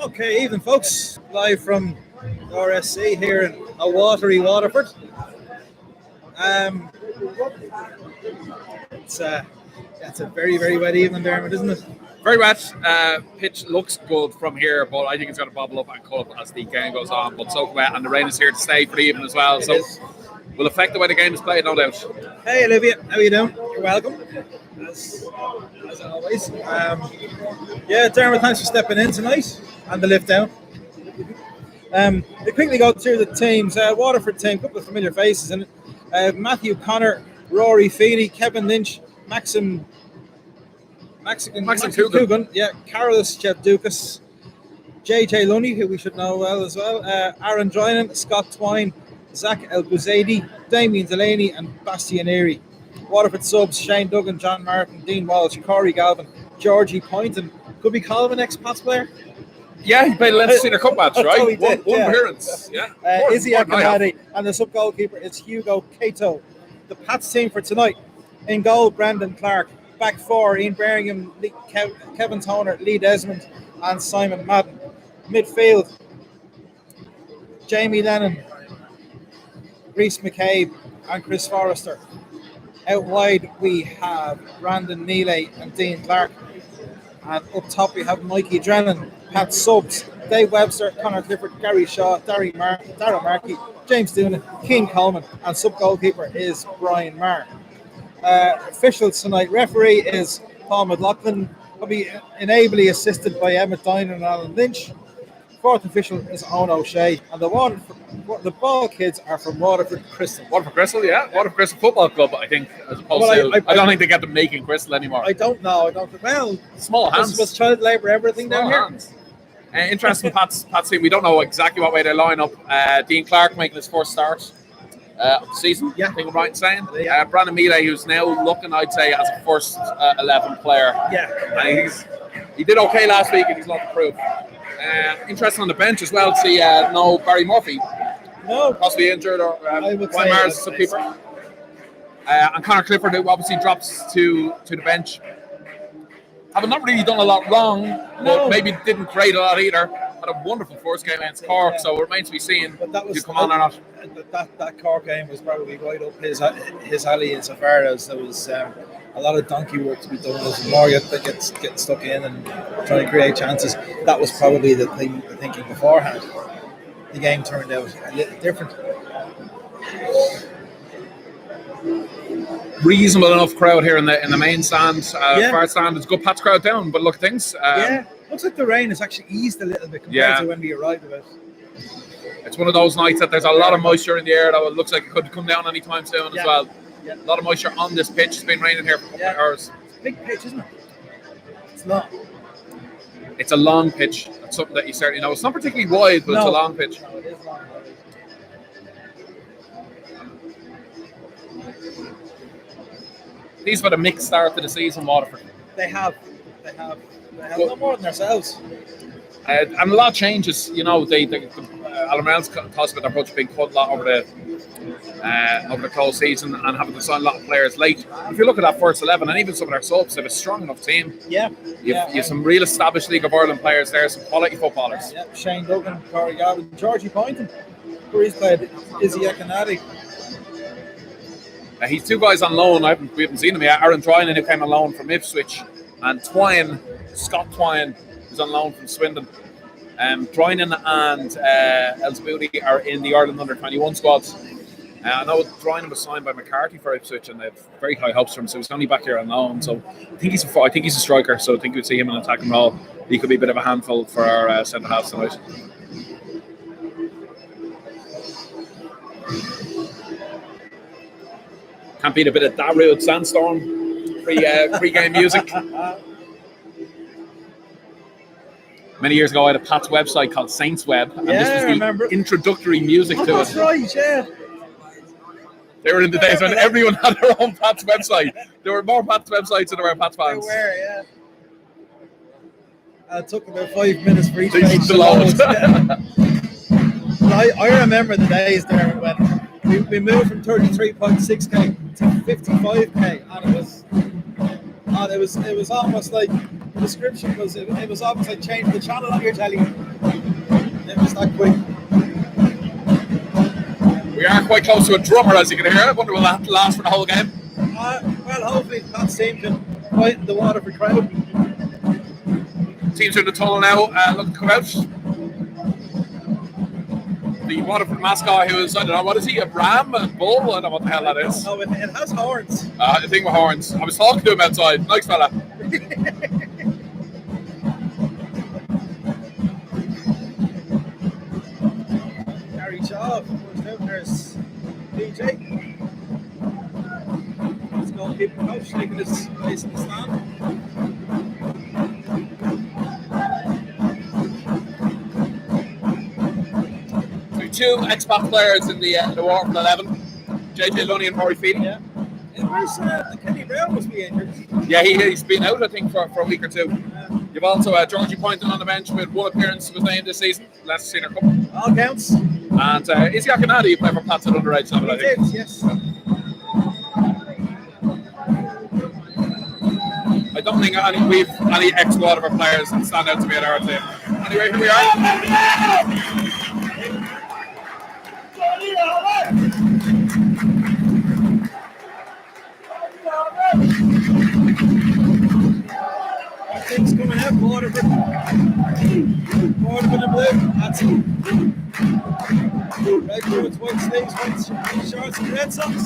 Okay, evening folks, live from RSC here in a watery Waterford. It's a very, very wet evening, Dermot, isn't it? Very wet. Pitch looks good from here, but I think it's going to bubble up and cut as the game goes on. But so wet, and the rain is here to stay for the evening as well. So will affect the way the game is played, no doubt. Hey Olivia, how are you doing? You're welcome. As always. Dermot, thanks for stepping in tonight and the lift down. We quickly go through the teams. Waterford team, a couple of familiar faces in it. Matthew Connor, Rory Feeney, Kevin Lynch, Maxim Coogan, Carolus Jevdukas, JJ Lunny, who we should know well as well, Aaron Drynan, Scott Twine, Zach El Buzadi, Damien Delaney, and Bastianeri. Waterford subs: Shane Duggan, John Martin, Dean Walsh, Corey Galvin, Georgie Poynton. Could we call him an ex-Pats player? Yeah, he played a Leinster Senior Cup match, right? One appearance. Yeah. Izzy Akinade, and the sub-goalkeeper is Hugo Cato. The Pats team for tonight: in goal, Brandon Clark. Back four: Ian Birmingham, Kevin Toner, Lee Desmond, and Simon Madden. Midfield: Jamie Lennon, Rhys McCabe, and Chris Forrester. Out wide we have Brandon Neely and Dean Clark. And up top we have Mikey Drennan, Pat Subs, Dave Webster, Conor Clifford, Gary Shaw, Darryl Markey, James Doonan, Keane Coleman, and sub-goalkeeper is Brian Marr. Officials tonight: referee is Paul McLaughlin, will be inably assisted by Emmett Diner and Alan Lynch. Fourth official is Owen O'Shea, and the ball kids are from Waterford Crystal. Waterford Crystal, yeah. Waterford Crystal Football Club, I think, as opposed to... I don't think they get them making Crystal anymore. I don't know. Well, small hands. Was child labour everything small down hands. Here? Interesting, Pat's team. We don't know exactly what way they line up. Dean Clark making his first start of the season, I think I'm right in saying. Brandon Mealy, who's now looking, I'd say, as a first 11 player. Yeah. And he did okay last week, and he's not to prove. Interesting on the bench as well to see no Barry Murphy. No. Possibly injured, or Brian Mars, some people. And Conor Clifford, who obviously drops to the bench. Having not really done a lot wrong, but maybe didn't create a lot either. Had a wonderful first game against Cork, so it remains to be seen if you come on or not. That Cork game was probably right up his alley insofar as there was a lot of donkey work to be done. There's more get stuck in and trying to create chances. That was probably the thinking beforehand. The game turned out a little different. Reasonable enough crowd here in the main stand. Far stand, it's a good Pats crowd down, but look, things. Looks like the rain has actually eased a little bit compared to when we arrived. It's one of those nights that there's a lot of moisture in the air. That it looks like it could come down anytime soon as well. Yeah. A lot of moisture on this pitch. It's been raining here for a couple of hours. It's a big pitch, isn't it? It's long. It's a long pitch. That's something that you certainly know. It's not particularly wide, but it's a long pitch. No, it is long. These were the mixed start to the season, Waterford. They have no more than ourselves. And a lot of changes, Alan Reynolds talks about their budget being cut a lot over the close season and having to sign a lot of players late. If you look at that first 11 and even some of their subs, they have a strong enough team. Yeah. You have some real established League of Ireland players there, some quality footballers. Yeah, Shane Duggan, Corey Galvin, Georgie Poynton, where he's played, Izzy Akinade. He's two guys on loan. We haven't seen them yet. Aaron Drynan, who came on loan from Ipswich, and Scott Twine, who's on loan from Swindon. Drynan and Elsboudy are in the Ireland under-21 squads. I know Drynan was signed by McCarthy for Ipswich, and they have very high hopes for him. So he's only back here on loan. So I think he's a striker. So I think we'd see him in an attacking role. He could be a bit of a handful for our centre halves tonight. Can't beat a bit of Darude Sandstorm pre-game music. Many years ago, I had a Pat's website called Saints Web, and this was the introductory music to it. That's right, yeah. They were in the days when everyone had their own Pat's website. There were more Pat's websites than there were Pat's fans. There were, yeah. It took about 5 minutes for each page to load. I remember the days there when we moved from 33.6k to 55k, and it was almost like the description was it was almost like changing the channel on your telly. It was that quick. We are quite close to a drummer, as you can hear. I wonder will that last for the whole game. Well, hopefully Pat's team can fight the Waterford crowd. Teams are in the tunnel now, looking to come out. The Waterford mascot, who is, I don't know, what is he, a ram, a bull? I don't know what the hell that is. Oh, it has horns. I think with horns. I was talking to him outside. Nice fella. Gary Shaw, there's DJ. Let's go keep the coach taking his place in the stand. Two ex-Pat players in the Waterford 11, JJ Lunny and Rory Feedy. Yeah. Where's Kenny Brown must be injured? Yeah, he's been out, I think, for a week or two. You've also Georgie Poynton on the bench with one appearance to his name this season, last Senior Cup. All counts. And Izzy Akinadi, you play for Pats at underage level, I think. He did, yes. I don't think we've any ex-Waterford players that stand out to me at our team. Anyway, here we are. Things coming out, Waterford in blue. That's red shorts, white sleeves, white shorts, and red socks.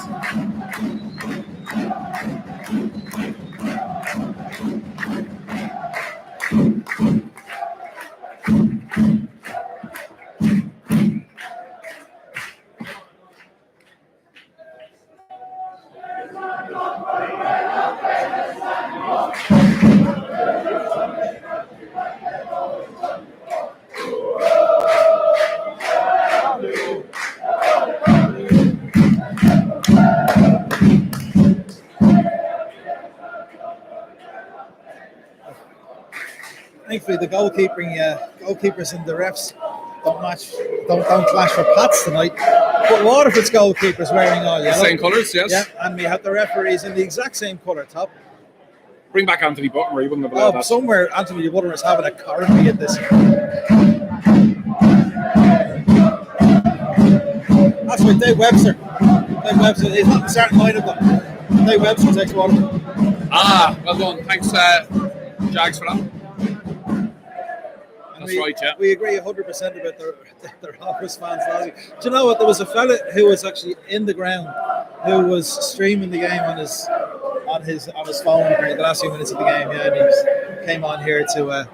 Thankfully, the goalkeepers and the refs don't clash for Pats tonight. But Waterford's goalkeeper's wearing all yellow. Same colours, yes. Yeah, and we have the referees in the exact same colour top. Bring back Anthony Butler, you wouldn't have allowed that. Somewhere Anthony Butler is having a currently at this. That's right, Dave Webster. He's not in the starting lineup, but Dave Webster takes Waterford. Well done. Thanks, Jags, for that. That's right, yeah. We agree 100% about the Rockers fans last week. Do you know what? There was a fella who was actually in the ground who was streaming the game on his phone for the last few minutes of the game. Yeah, and he came on here to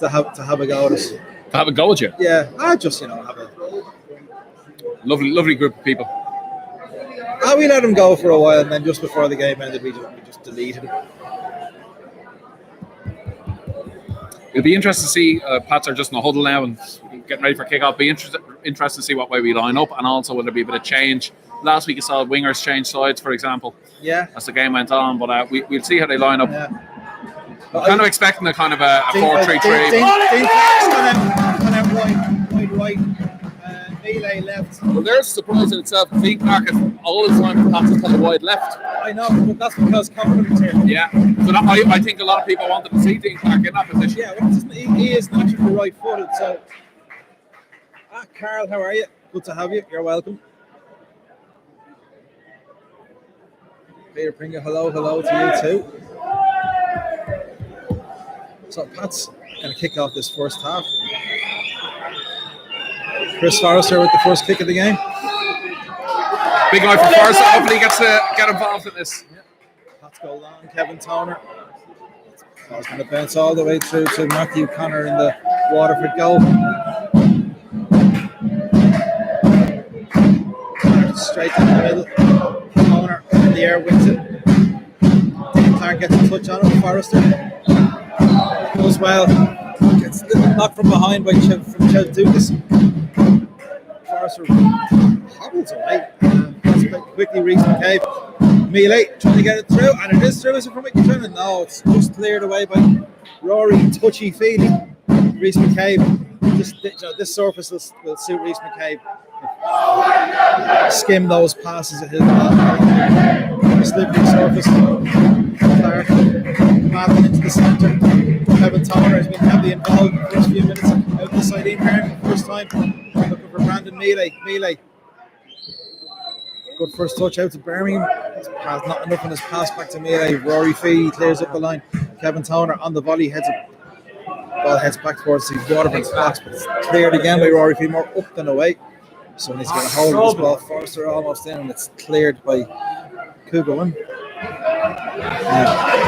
have a go at us. To have a go at you? Yeah, I just have a lovely group of people. We let him go for a while, and then just before the game ended, we just deleted him. It'll be interesting to see. Pats are just in a huddle now and getting ready for kick-off. Be interested to see what way we line up, and also will there be a bit of change. Last week you saw wingers change sides, for example. Yeah. As the game went on, but we'll see how they line up. Yeah. I'm kind of expecting a kind of a 4-3-3. Dean Clark's gone out right. Melee left. Well, there's a surprise in itself. Dean Clark has all his time Pats on the wide left. I know, but that's because Covenant's here. Yeah. So I think a lot of people wanted to see Dean Clark in that position. Yeah, well, he is naturally right-footed. So, Carl, how are you? Good to have you. You're welcome. Peter Pringle, hello to you too. So Pat's going to kick off this first half. Chris Forrester with the first kick of the game. Big night for Forrester. Hopefully he gets to get involved in this. Yeah. Pat's goal long. Kevin Toner. Ball's going to bounce all the way through to Matthew Connor in the Waterford goal. Straight to the middle. Toner in the air wins it. Dean Clark gets a touch on it. Forrester goes well. Gets knocked from behind by Cheltukas. Forrester hobbles away. Quickly Reese McCabe. Melee trying to get it through, and it is through. Is it from McCabe? No, it's just cleared away by Rory touchy-feely. Reese McCabe. This surface will suit Reese McCabe. Skim those passes at his slippery surface. Clark battling into the centre. Kevin Toner has been heavily involved in the first few minutes. Out the side in here, first time. Looking for Brandon Mealy. Good first touch out to Birmingham. Not enough on his pass back to Mealy. Rory Feely clears up the line. Kevin Toner on the volley ball heads back towards the Waterford's box, but it's cleared again by Rory Feely, more up than away. So he's got a hold of this ball. Forrester almost in, and it's cleared by Kugelman.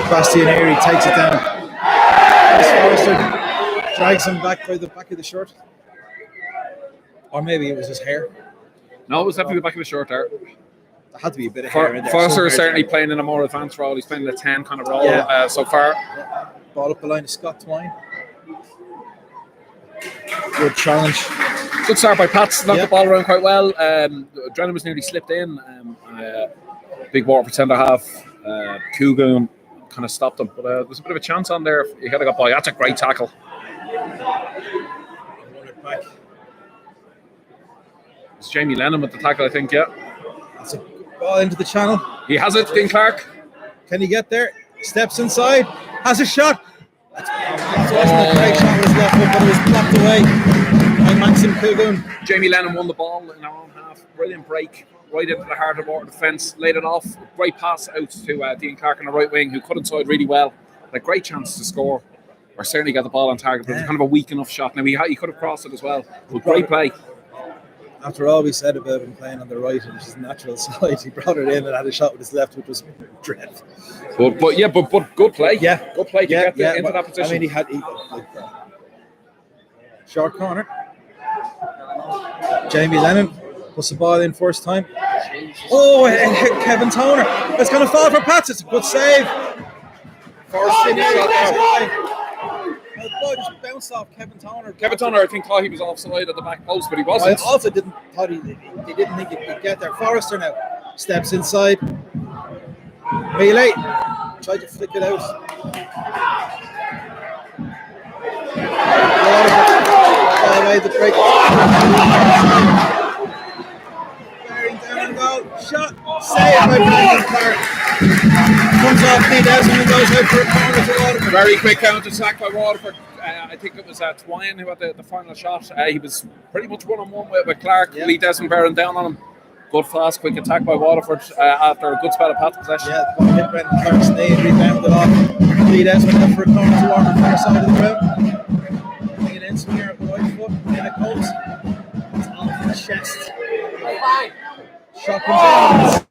Bastianeri takes it down. Forrester drags him back by the back of the shirt. Or maybe it was his hair. No, it was definitely the back of the shirt there. There had to be a bit of hair in there. Forrester is certainly playing in a more advanced role. He's playing in a 10 kind of role so far. Yeah. Ball up the line to Scott Twine. Good challenge. Good start by Pats. Knocked the ball around quite well. Drennan was nearly slipped in. Big Waterford centre half. Coogan kind of stopped him. But there was a bit of a chance on there. He had to got by. That's a great tackle. It's Jamie Lennon with the tackle, I think, yeah. That's a ball into the channel. He has it, Dean Clark. Can he get there? Steps inside. Has a shot. It wasn't a great shot with his left foot, but it was blocked away by Maxim Coogan. Jamie Lennon won the ball in our own half. Brilliant break. Right into the heart of our defence. Laid it off. Great pass out to Dean Clark on the right wing, who cut inside really well. Had a great chance to score. Or certainly get the ball on target, but it was kind of a weak enough shot. Now, he could have crossed it as well. But great play. After all we said about him playing on the right, which is his natural side, he brought it in and had a shot with his left, which was dreadful. But good play. Yeah, good play to get into that position. I mean, he short corner. Jamie Lennon puts the ball in first time. Oh, and hit Kevin Toner. It's going to fall for Pats. It's a good save. First in shot. The ball just bounced off Kevin Toner. Kevin Toner, I think, thought he was offside at the back post, but he wasn't. I also didn't think he could get there. Forrester now steps inside. Mealy tried to flick it out. Away the break. Bearing down and goal. Shot. Saved by Brandon Clark. Comes off Pete Desmond and goes out for a corner to Waterford. Very quick counter attack by Waterford. I think it was Twine who had the final shot. He was pretty much one-on-one with Clark. Yeah. Lee Desmond bearing down on him. Good, fast, quick attack by Waterford after a good spell of Pat's possession. Yeah, the ball hit Brendan Clark's knee and rebounded off. Lee Desmond out for a corner to Waterford, far side of the ground. Bringing in Smear at the right foot. In it comes. It's off the chest. Shot comes in.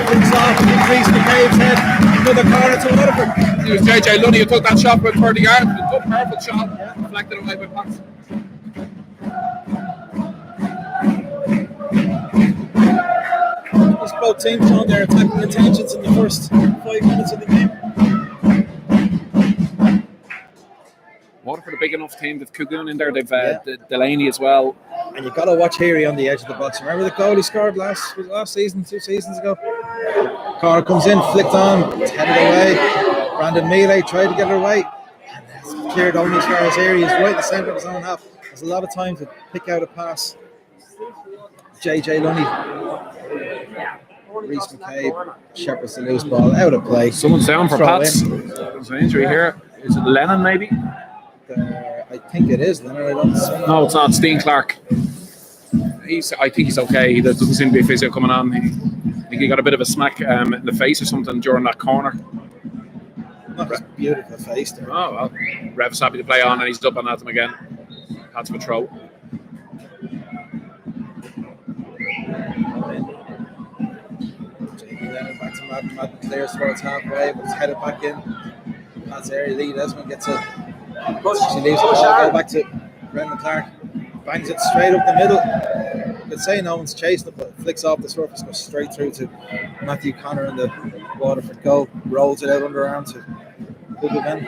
Flicks off and increase McCabe's head. Another corner to Waterford. It was JJ Lunny who took that shot with 30 yards. A good, powerful shot. Yeah. Deflected away by Pats. There's both teams on their attacking intentions in the first 5 minutes of the game. Waterford a big enough team. They've Coogan in there. They've Delaney as well. And you've got to watch Heary on the edge of the box. Remember the goal he scored last season, 2 seasons ago? Corner comes in, flicked on, it's headed away. Brandon Mealy tried to get it away. And it's cleared only as far as Heary. He's right in the centre of his own half. There's a lot of time to pick out a pass. JJ Lunny. Reece McCabe shepherds the loose ball out of play. Someone's down for Pats. There's an injury here. Is it Lennon maybe? I think it is Lennon. I don't see. No, it's not. It's Dean Clark. I think he's okay. There doesn't seem to be a physio coming on. I think he got a bit of a smack in the face or something during that corner. Not a beautiful face there. Oh well. Rev's happy to play on and he's up on at him again. Pats for throw. Back to Madden clears towards halfway, but it's headed back in. That's area. Lee Desmond gets it. She leaves the ball, go back to Brendan Clark. Bangs it straight up the middle. You could say no one's chasing it, but it flicks off the surface, goes straight through to Matthew Connor in the Waterford goal. Rolls it out underarm to Coogan.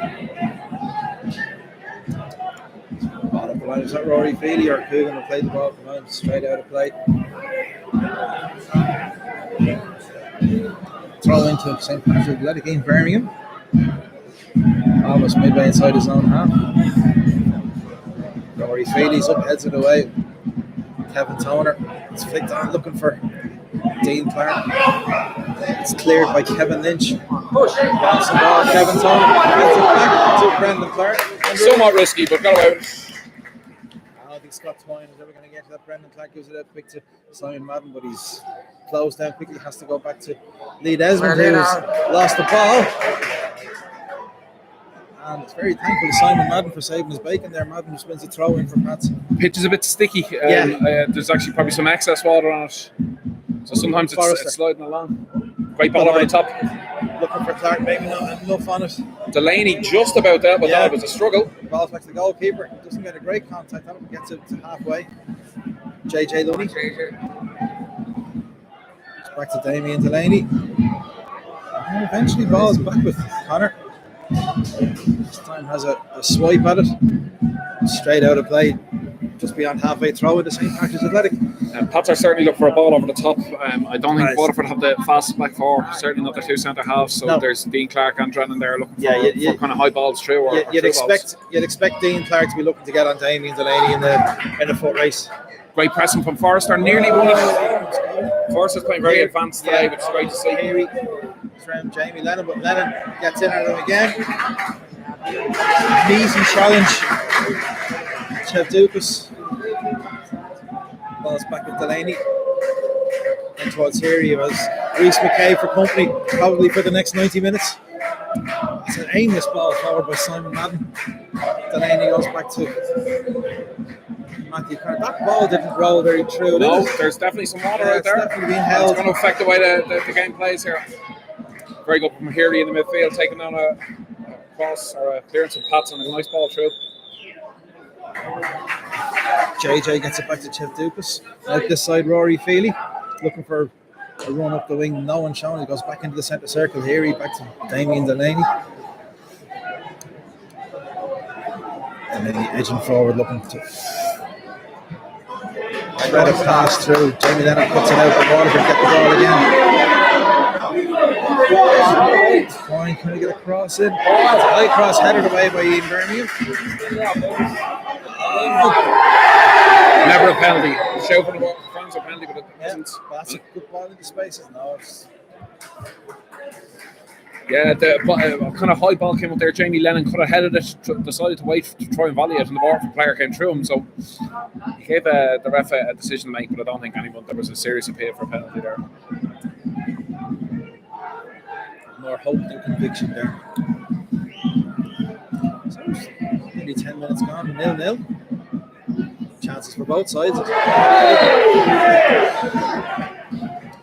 Bottom of the line. Is that Rory Feely or Coogan who played the ball from home straight out of play? Throw into St. Patrick's Athletic in Birmingham. Almost midway inside his own half. Rory Feely's up, heads it away. Kevin Toner. It's flicked on looking for Dean Clark. It's cleared by Kevin Lynch. Lost the ball, Kevin Tony. Gets it back to Brendan Clark. Somewhat risky, but got away with it. I don't think Scott Twine is ever going to get to that. Brendan Clark gives it out quick to Simon Madden, but he's closed down quickly. Has to go back to Lee Desmond, who's lost the ball. And it's very thankful to Simon Madden for saving his bacon there. Madden just wins a throw in for Pats. Pitch is a bit sticky. There's actually probably some excess water on it. So sometimes it's sliding along. Great ball over the top. Looking for Clark, maybe not enough on it. Delaney just about there, but that was a struggle. Ball back to the goalkeeper. Doesn't get a great contact on it, gets it to halfway. JJ Looney. It's back to Damien Delaney. And eventually ball's back with Connor. This time has a swipe at it. Straight out of play. Just beyond halfway throw in the St. Patrick's Athletic. Pats are certainly looking for a ball over the top. I don't think Waterford have the fastest back four. Certainly not their two centre halves. So there's Dean Clark and Drennan there looking for kind of high balls through. You'd expect Dean Clark to be looking to get on Damien Delaney in the foot race. Great pressing from Forrester. Nearly won it. Forrester's playing very advanced today, which is great to see. It's around Jamie Lennon, but Lennon gets in at him again. An easy challenge. Chev Dukas. Ball's back with Delaney. And towards here he has Rhys McCabe for company, probably for the next 90 minutes. It's an aimless ball forward by Simon Madden. Delaney goes back to Matthew Carr. That ball didn't roll very true. No, there's definitely some water out there. Definitely being held. It's going to affect the way the game plays here. Very good from Healy in the midfield, taking down a cross or a clearance of Pats and a nice ball through. JJ gets it back to Chev Dukas. Out this side, Rory Feely looking for a run up the wing. No one showing. He goes back into the centre circle. Here he back to Damien Delaney. And then he edging forward, looking to thread a pass through. Jamie Lennon puts it out. The Waterford get the ball again. Fine, can we get a cross in? High cross headed away by Ian Birmingham. Never a penalty. Show for the ball. Finds a penalty, but it isn't. That's a good ball into spaces. No, the kind of high ball came up there. Jamie Lennon could have headed it, decided to wait to try and volley it, and the Waterford player came through him. So he gave the ref a decision to make, but I don't think there was a serious appeal for a penalty there. More hope than conviction there. So, nearly 10 minutes gone, 0-0. Chances for both sides.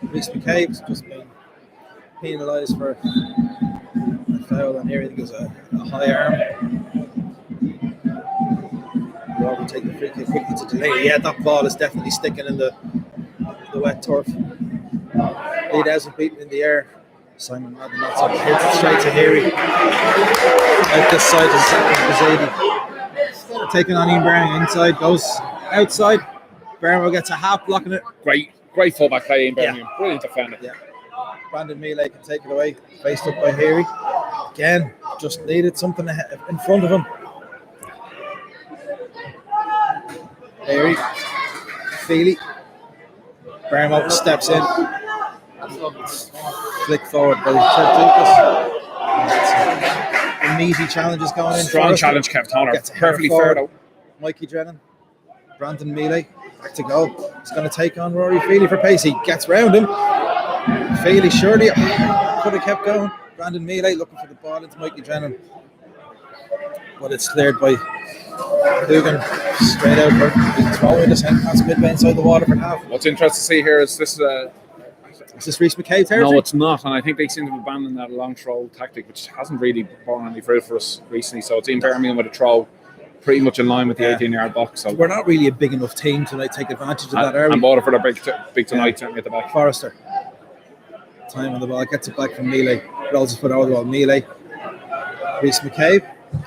Rhys McCabe's just been penalised for a foul, and here I think it was a high arm. Robert take the free kick quickly to Delaney. Yeah, that ball is definitely sticking in the wet turf. Lee Desmond beaten in the air. Simon Madden, that's up here, straight to Heary. Out this side to Zadi. Taking on Ian Birmingham inside, goes outside. Birmingham gets a half blocking it. Great fullback play, Ian Birmingham. Brilliant defender. Yeah. Brandon Mealy can take it away. Faced up by Heary. Again, just needed something in front of him. Heary. Feely. Birmingham steps in. Flick forward by Chev Dukas. An easy challenge is going in. Strong challenge, Kev Toner. Perfectly fair though. Mikey Drennan. Brandon Mealy. Back to go. He's going to take on Rory Feely for pace. He gets round him. Feely surely could have kept going. Brandon Mealy looking for the ball into Mikey Drennan. But it's cleared by Dugan. Straight out for throwing the St. Pat's midway inside the Waterford half. What's interesting to see here is this is this Rhys McCabe territory? No, it's not, and I think they seem to have abandoned that long throw tactic, which hasn't really borne any fruit for us recently. So it's in Birmingham with a throw, pretty much in line with the 18-yard box. So we're not really a big enough team to take advantage of that, are we? And Waterford are big tonight at the back. Forrester. Time on the ball, gets it back from Mealy. Rolls his foot over the ball. Mealy. Rhys McCabe.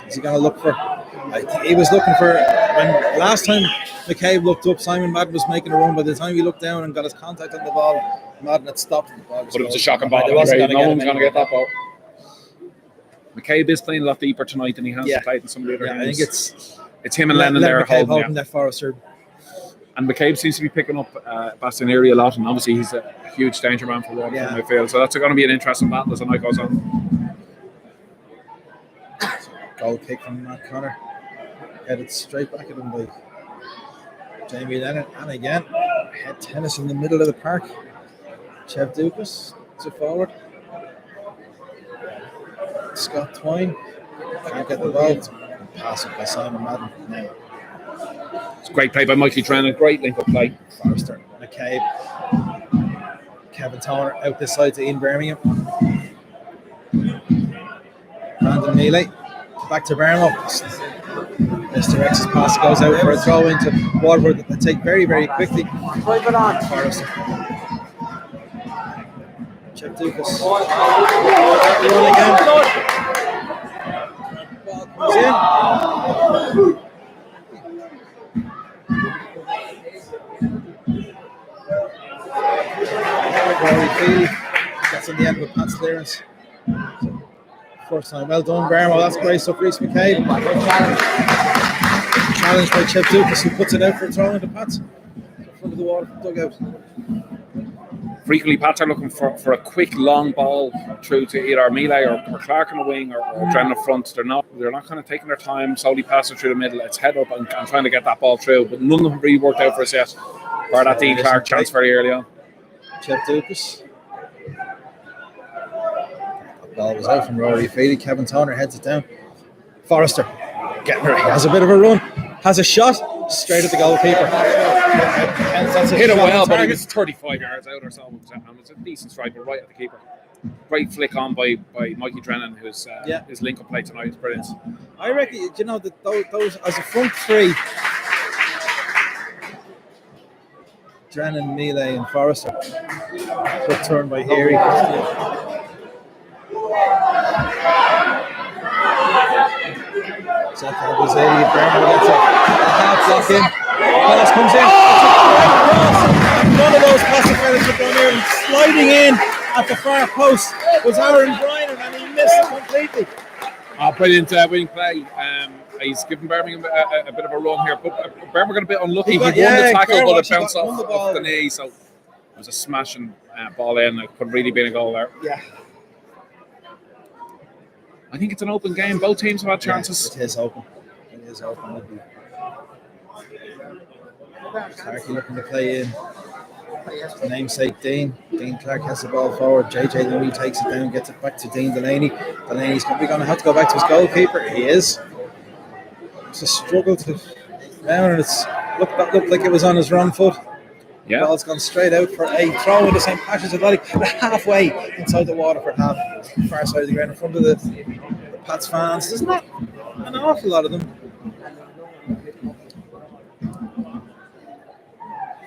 Is he going to look for? I think he was looking for. When last time McCabe looked up, Simon Madden was making a run. By the time he looked down and got his contact on the ball, Madden had stopped. But it was a shocking ball. No one's going to get that ball. McCabe is playing a lot deeper tonight than he has played in some of the other games. I think it's him and Lennon there holding that Forrester And McCabe seems to be picking up Bastianeri a lot, and obviously he's a huge danger man for Waterford in midfield. So that's going to be an interesting battle as the night goes on. Goal kick from Matt Connor. Headed straight back at him by Jamie Lennon. And again, head tennis in the middle of the park. Chev Dukas to forward. Scott Twine can't get the ball. Pass it by Simon Madden now. It's a great play by Mikey Drennan. Great link-up play. Forrester, McCabe, Kevin Toner out this side to Ian Birmingham. Brandon Neely back to Birmingham. Mr. X's pass goes out for a throw into Waterford that they take very, very quickly. Forrester. Chev Dukas. Run again. Ball comes in. Rory Feely gets on the end of a pass clearance. First time. Well done, Bermo. That's great stuff. Reece McCabe. Challenged by Chev Dukas, who puts it out for a throw into Pats. In front of the Waterford dugout. Frequently, Pats are looking for a quick, long ball through to either Mealy or Clark in the wing or Drennan up front. They're not kind of taking their time, slowly passing through the middle. It's head up and trying to get that ball through. But none of them really worked out for us yet. Bar that Dean Clark chance very early on. Chev Dukas. That ball was out from Rory Feely. Kevin Toner heads it down. Forrester getting her. He has a bit of a run. Has a shot straight at the goalkeeper. Hit it well, but he was 35 yards out or so. And it's a decent strike, but right at the keeper. Great flick on by Mikey Drennan, who's his link-up play tonight is brilliant. I reckon, you know, that those as a front three, Drennan, Mealy and Forrester. Good turn by Heary. Zach Abuzeli, Berman gets a half block in. Pass comes in. None of those pass defenders have gone in. Sliding in at the far post was Aaron Bryan, and he missed it completely. Brilliant winning play. He's given Birmingham a bit of a run here, but Birmingham got a bit unlucky. He won the tackle, but it bounced off the knee, so it was a smashing ball in. It could really been a goal there. Yeah. I think it's an open game. Both teams have had chances. It is open. It is open. Clark looking to play in. Namesake Dean. Dean Clark has the ball forward. JJ Louis takes it down, gets it back to Dean Delaney. Delaney's probably going to have to go back to his goalkeeper. He is. It's a struggle to down, and that looked like it was on his wrong foot. Yeah. The ball's gone straight out for a throw in the same patches of Atlantic. They're halfway inside the Waterford half, far side of the ground, in front of the Pats fans. There's not an awful lot of them.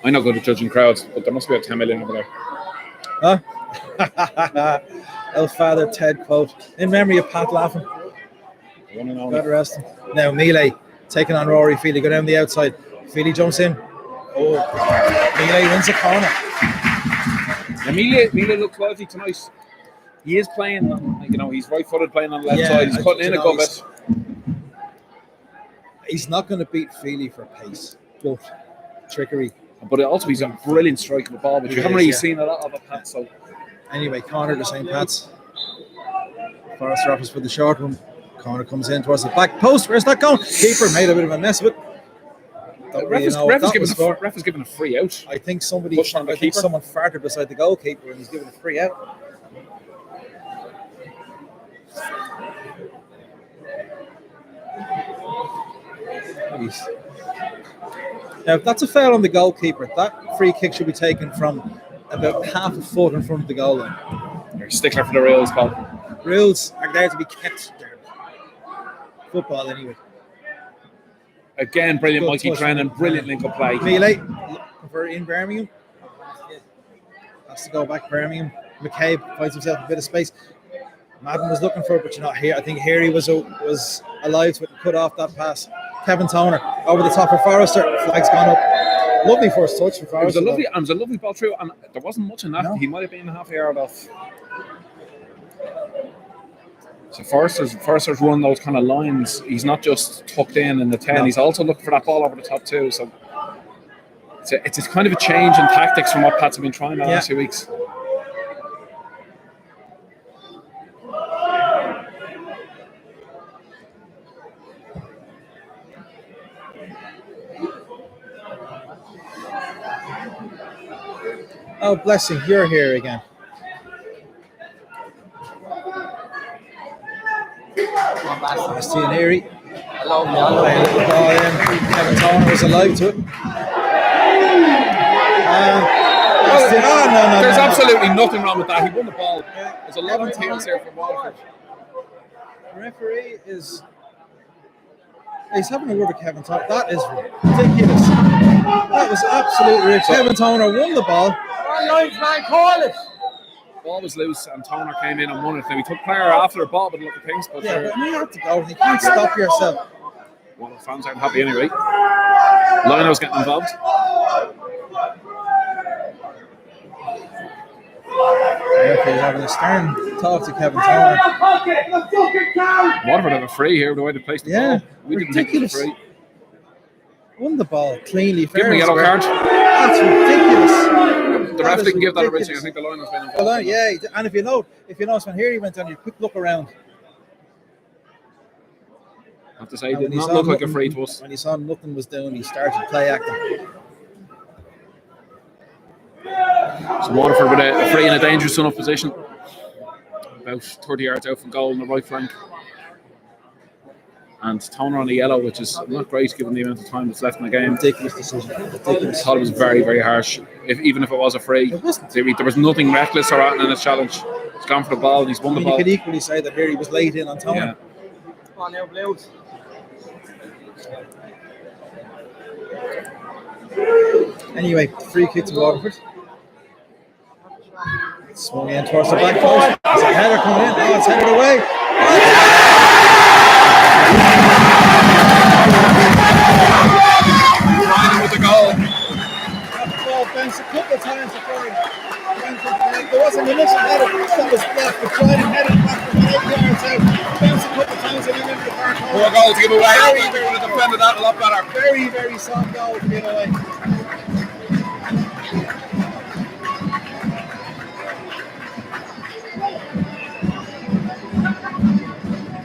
I'm not good at judging crowds, but there must be about 10 million over there. Huh? El Father Ted quote. In memory of Pat laughing. God rest him. Now Mealy taking on Rory Feely. Go down the outside. Feely jumps in. Oh, Mealy wins a corner. Mealy looks lively tonight. He is playing, he's right-footed playing on the left side. He's cutting in a good bit. He's not going to beat Feely for pace, but trickery. But also he's a brilliant strike of the ball, but you haven't really seen a lot of it, Pat. So anyway, corner to St. Pat's. Forrester offers for the short one. Corner comes in towards the back post. Where's that going? Keeper made a bit of a mess of it. Ref is given a free out. I think someone farted beside the goalkeeper and he's given a free out. Now, if that's a foul on the goalkeeper, that free kick should be taken from about half a foot in front of the goal line. You're a stickler for the rules, Paul. Rules are there to be kept there. Football, anyway. Again, brilliant Mikey Drennan, brilliant link-up play. Mealy, looking for in Birmingham. Has to go back, Birmingham. McCabe finds himself a bit of space. Madden was looking for it, but you're not here. I think Harry was alive to cut off that pass. Kevin Toner over the top of Forrester. Flag's gone up. Lovely first touch for Forrester. It was a lovely ball through, and there wasn't much in that. No. He might have been half a yard off. So Forrester's run those kind of lines. He's not just tucked in the 10. No. He's also looking for that ball over the top too. So it's a kind of a change in tactics from what Pats have been trying the last 2 weeks. Oh, blessing, you're here again. Sebastian Erie. Hello. Playing a little ball in. Kevin Toner was alive to it. There's absolutely nothing wrong with that. He won the ball. There's a lot of teams here from Waterford. The referee is... He's having a word with Kevin Toner. That is ridiculous. That was absolutely ridiculous. Kevin Toner won the ball. Linesman, call it. Ball was loose and Toner came in and won it. Now he took player after the ball, but look at things. But but you have to go. You can't stop yourself. Well, the fans aren't happy anyway. Lino's getting involved. Referee having a stern talk to Kevin Toner. Waterford have a free here the way they placed the ball. We didn't take the free. Won the ball cleanly. Give him a yellow card. That's ridiculous. The ref didn't give that originally. I think the line has been involved. Well, yeah, and if you notice when here he went on, you quick look around. I have to say, it did not look like a free to us. When he saw nothing was doing, he started play acting. So Waterford with a free in a dangerous enough position. About 30 yards out from goal on the right flank. And Toner on the yellow, which is not great given the amount of time that's left in the game. Ridiculous decision. Ridiculous. I thought it was very, very harsh. Even if it was a free, there was nothing reckless or anything in his challenge. He's gone for the ball and he's won the ball. You could equally say that here he was late in on Toner. Yeah. Come on now, Blues. Anyway, free kick to Waterford. Swung in towards the back post. There's a header coming in. Oh, it's headed away. Ryan with the goal. That ball bounced a couple of times before it went into the net. There wasn't an initial header that was left, but Ryan headed back from 8 yards out. Bounced a couple of times and he went to the far corner. Poor goal to give away. We would have defended that a lot better. Very, very soft goal to give away.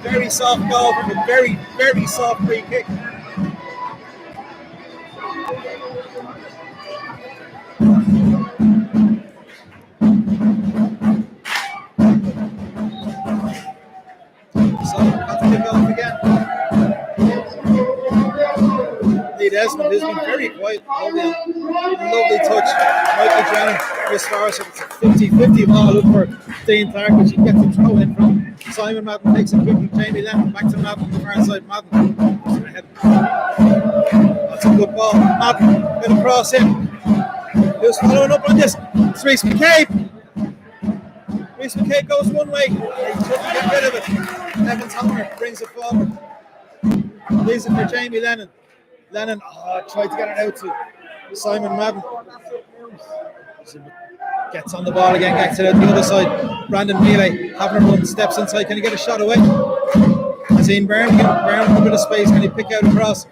Very soft goal from a very, very soft free kick. So, have to kick off again. Lee Desmond has been very quiet. Lovely touch. Michael Drennan, Chris Forrest. It's a 50-50 ball. Look for Dean Clark, which he gets a throw in from. Simon Madden takes it quickly. Jamie Lennon back to Madden on the far side. Madden. That's a good ball. Madden going to cross in. Who's following up on this? It's Rhys McCabe. Rhys McCabe goes one way. He couldn't get rid of it. Evan Toner brings it forward. Leaves it for Jamie Lennon. Lennon tried to get it out to Simon Madden. Gets on the ball again, gets it out the other side. Brandon Mealy having a run, steps inside. Can he get a shot away? Azine Birmingham a bit of space. Can he pick out a cross?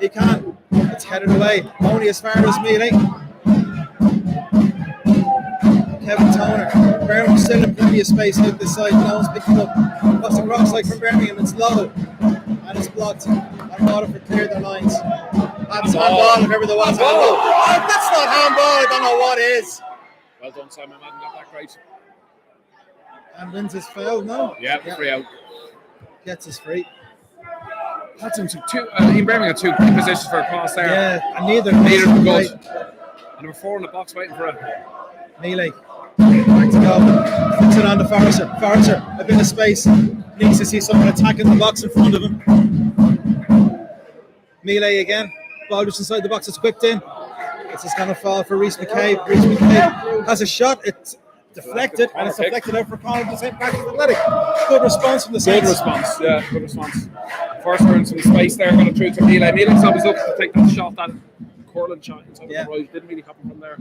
He can. It's headed away. Only as far as Mealy. Kevin Toner. Birmingham still in plenty of space out this side. No one's picking up. What's the cross like from Birmingham? It's low. And it's blocked. And Waterford cleared their lines. That's handball if ever there was handball. Oh, that's not handball. I don't know what is. Well done, Simon Madden. Got that great. And wins his foul, no? Yeah, free out. Gets his free. That's in Birmingham two positions for a pass there. Yeah, and neither good. And number 4 in the box waiting for it. Mealy. Back to go. Puts it on to Forrester. Forrester, a bit of space. Needs to see someone attacking the box in front of him. Mealy again. Ball just inside the box. It's whipped in. It's just going to fall for Rhys McCabe. Rhys McCabe has a shot. It's deflected, and it's deflected out for Conor to St. Patrick's Athletic. Good response from the Saints. Good response, yeah, good response. First, we're in some space there, got it through to Mealy. Mealy's always looking to take that shot, that curling shot inside the right. Didn't really happen from there.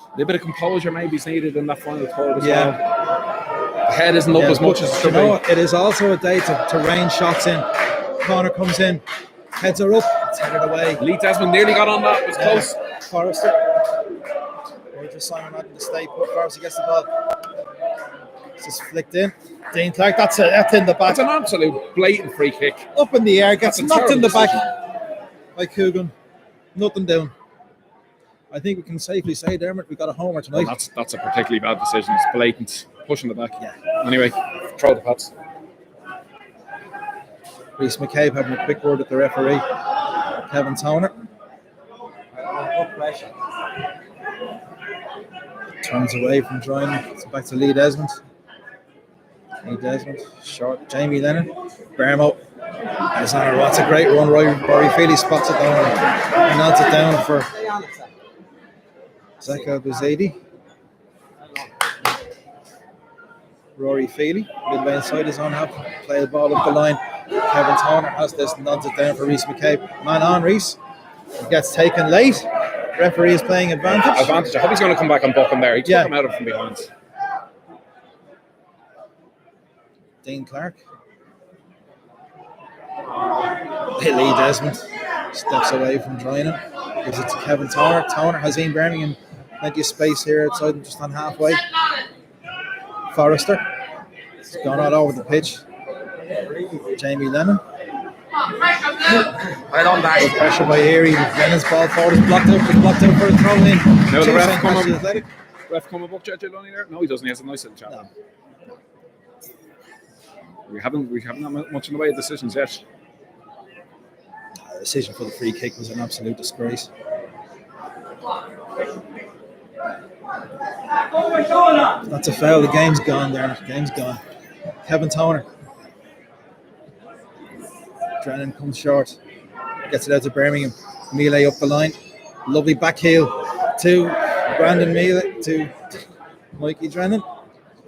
A little bit of composure maybe is needed in that final third as well. head isn't up as much as it you should know be. what? It is also a day to rain shots in. Corner comes in, heads are up, it's headed away. Lee Desmond nearly got on that. It was close. Forrester. Or just Simon Madden to stay put. Forrester gets the ball. It's just flicked in. Dean Clark, that's in the back. That's an absolute blatant free kick. Up in the air, gets That's a knocked in the terrible back by Coogan. Nothing down. I think we can safely say, Dermot, we got a homer tonight. Well, that's a particularly bad decision. It's blatant. Pushing the back. Yeah. Anyway, throw the pads. Rhys McCabe having a quick word with the referee. Kevin Toner. Turns away from joining. It's back to Lee Desmond. Lee Desmond. Short. Jamie Lennon. Bermo. That's a great run. Rory Feely spots it down and nods it down for Zeko Buzadi. Rory Feely. Midway inside his own half. Play the ball up the line. Kevin Toner has this, nods it down for Rhys McCabe. Man on, Rhys. He gets taken late. Referee is playing advantage. I hope he's going to come back and buck him there. He took him out of from behind. Dean Clark. Lee Desmond steps away from joining. Gives it to Kevin Toner. Toner has Ian Birmingham. Plenty of space here outside him, just on halfway. Forrester. It's gone all over the pitch. Jamie Lennon. Right on that. Good pressure by Erie. Lennon's ball forward is blocked out for a throw in. No, the ref come and book JJ Loney there? No, he doesn't. He has a nice little chat. No. We haven't had much in the way of decisions yet. The decision for the free kick was an absolute disgrace. That's a foul. The game's gone there. The game's gone. Kevin Toner. Drennan comes short. Gets it out to Birmingham. Melee up the line. Lovely back heel to Brandon Melee to Mikey Drennan.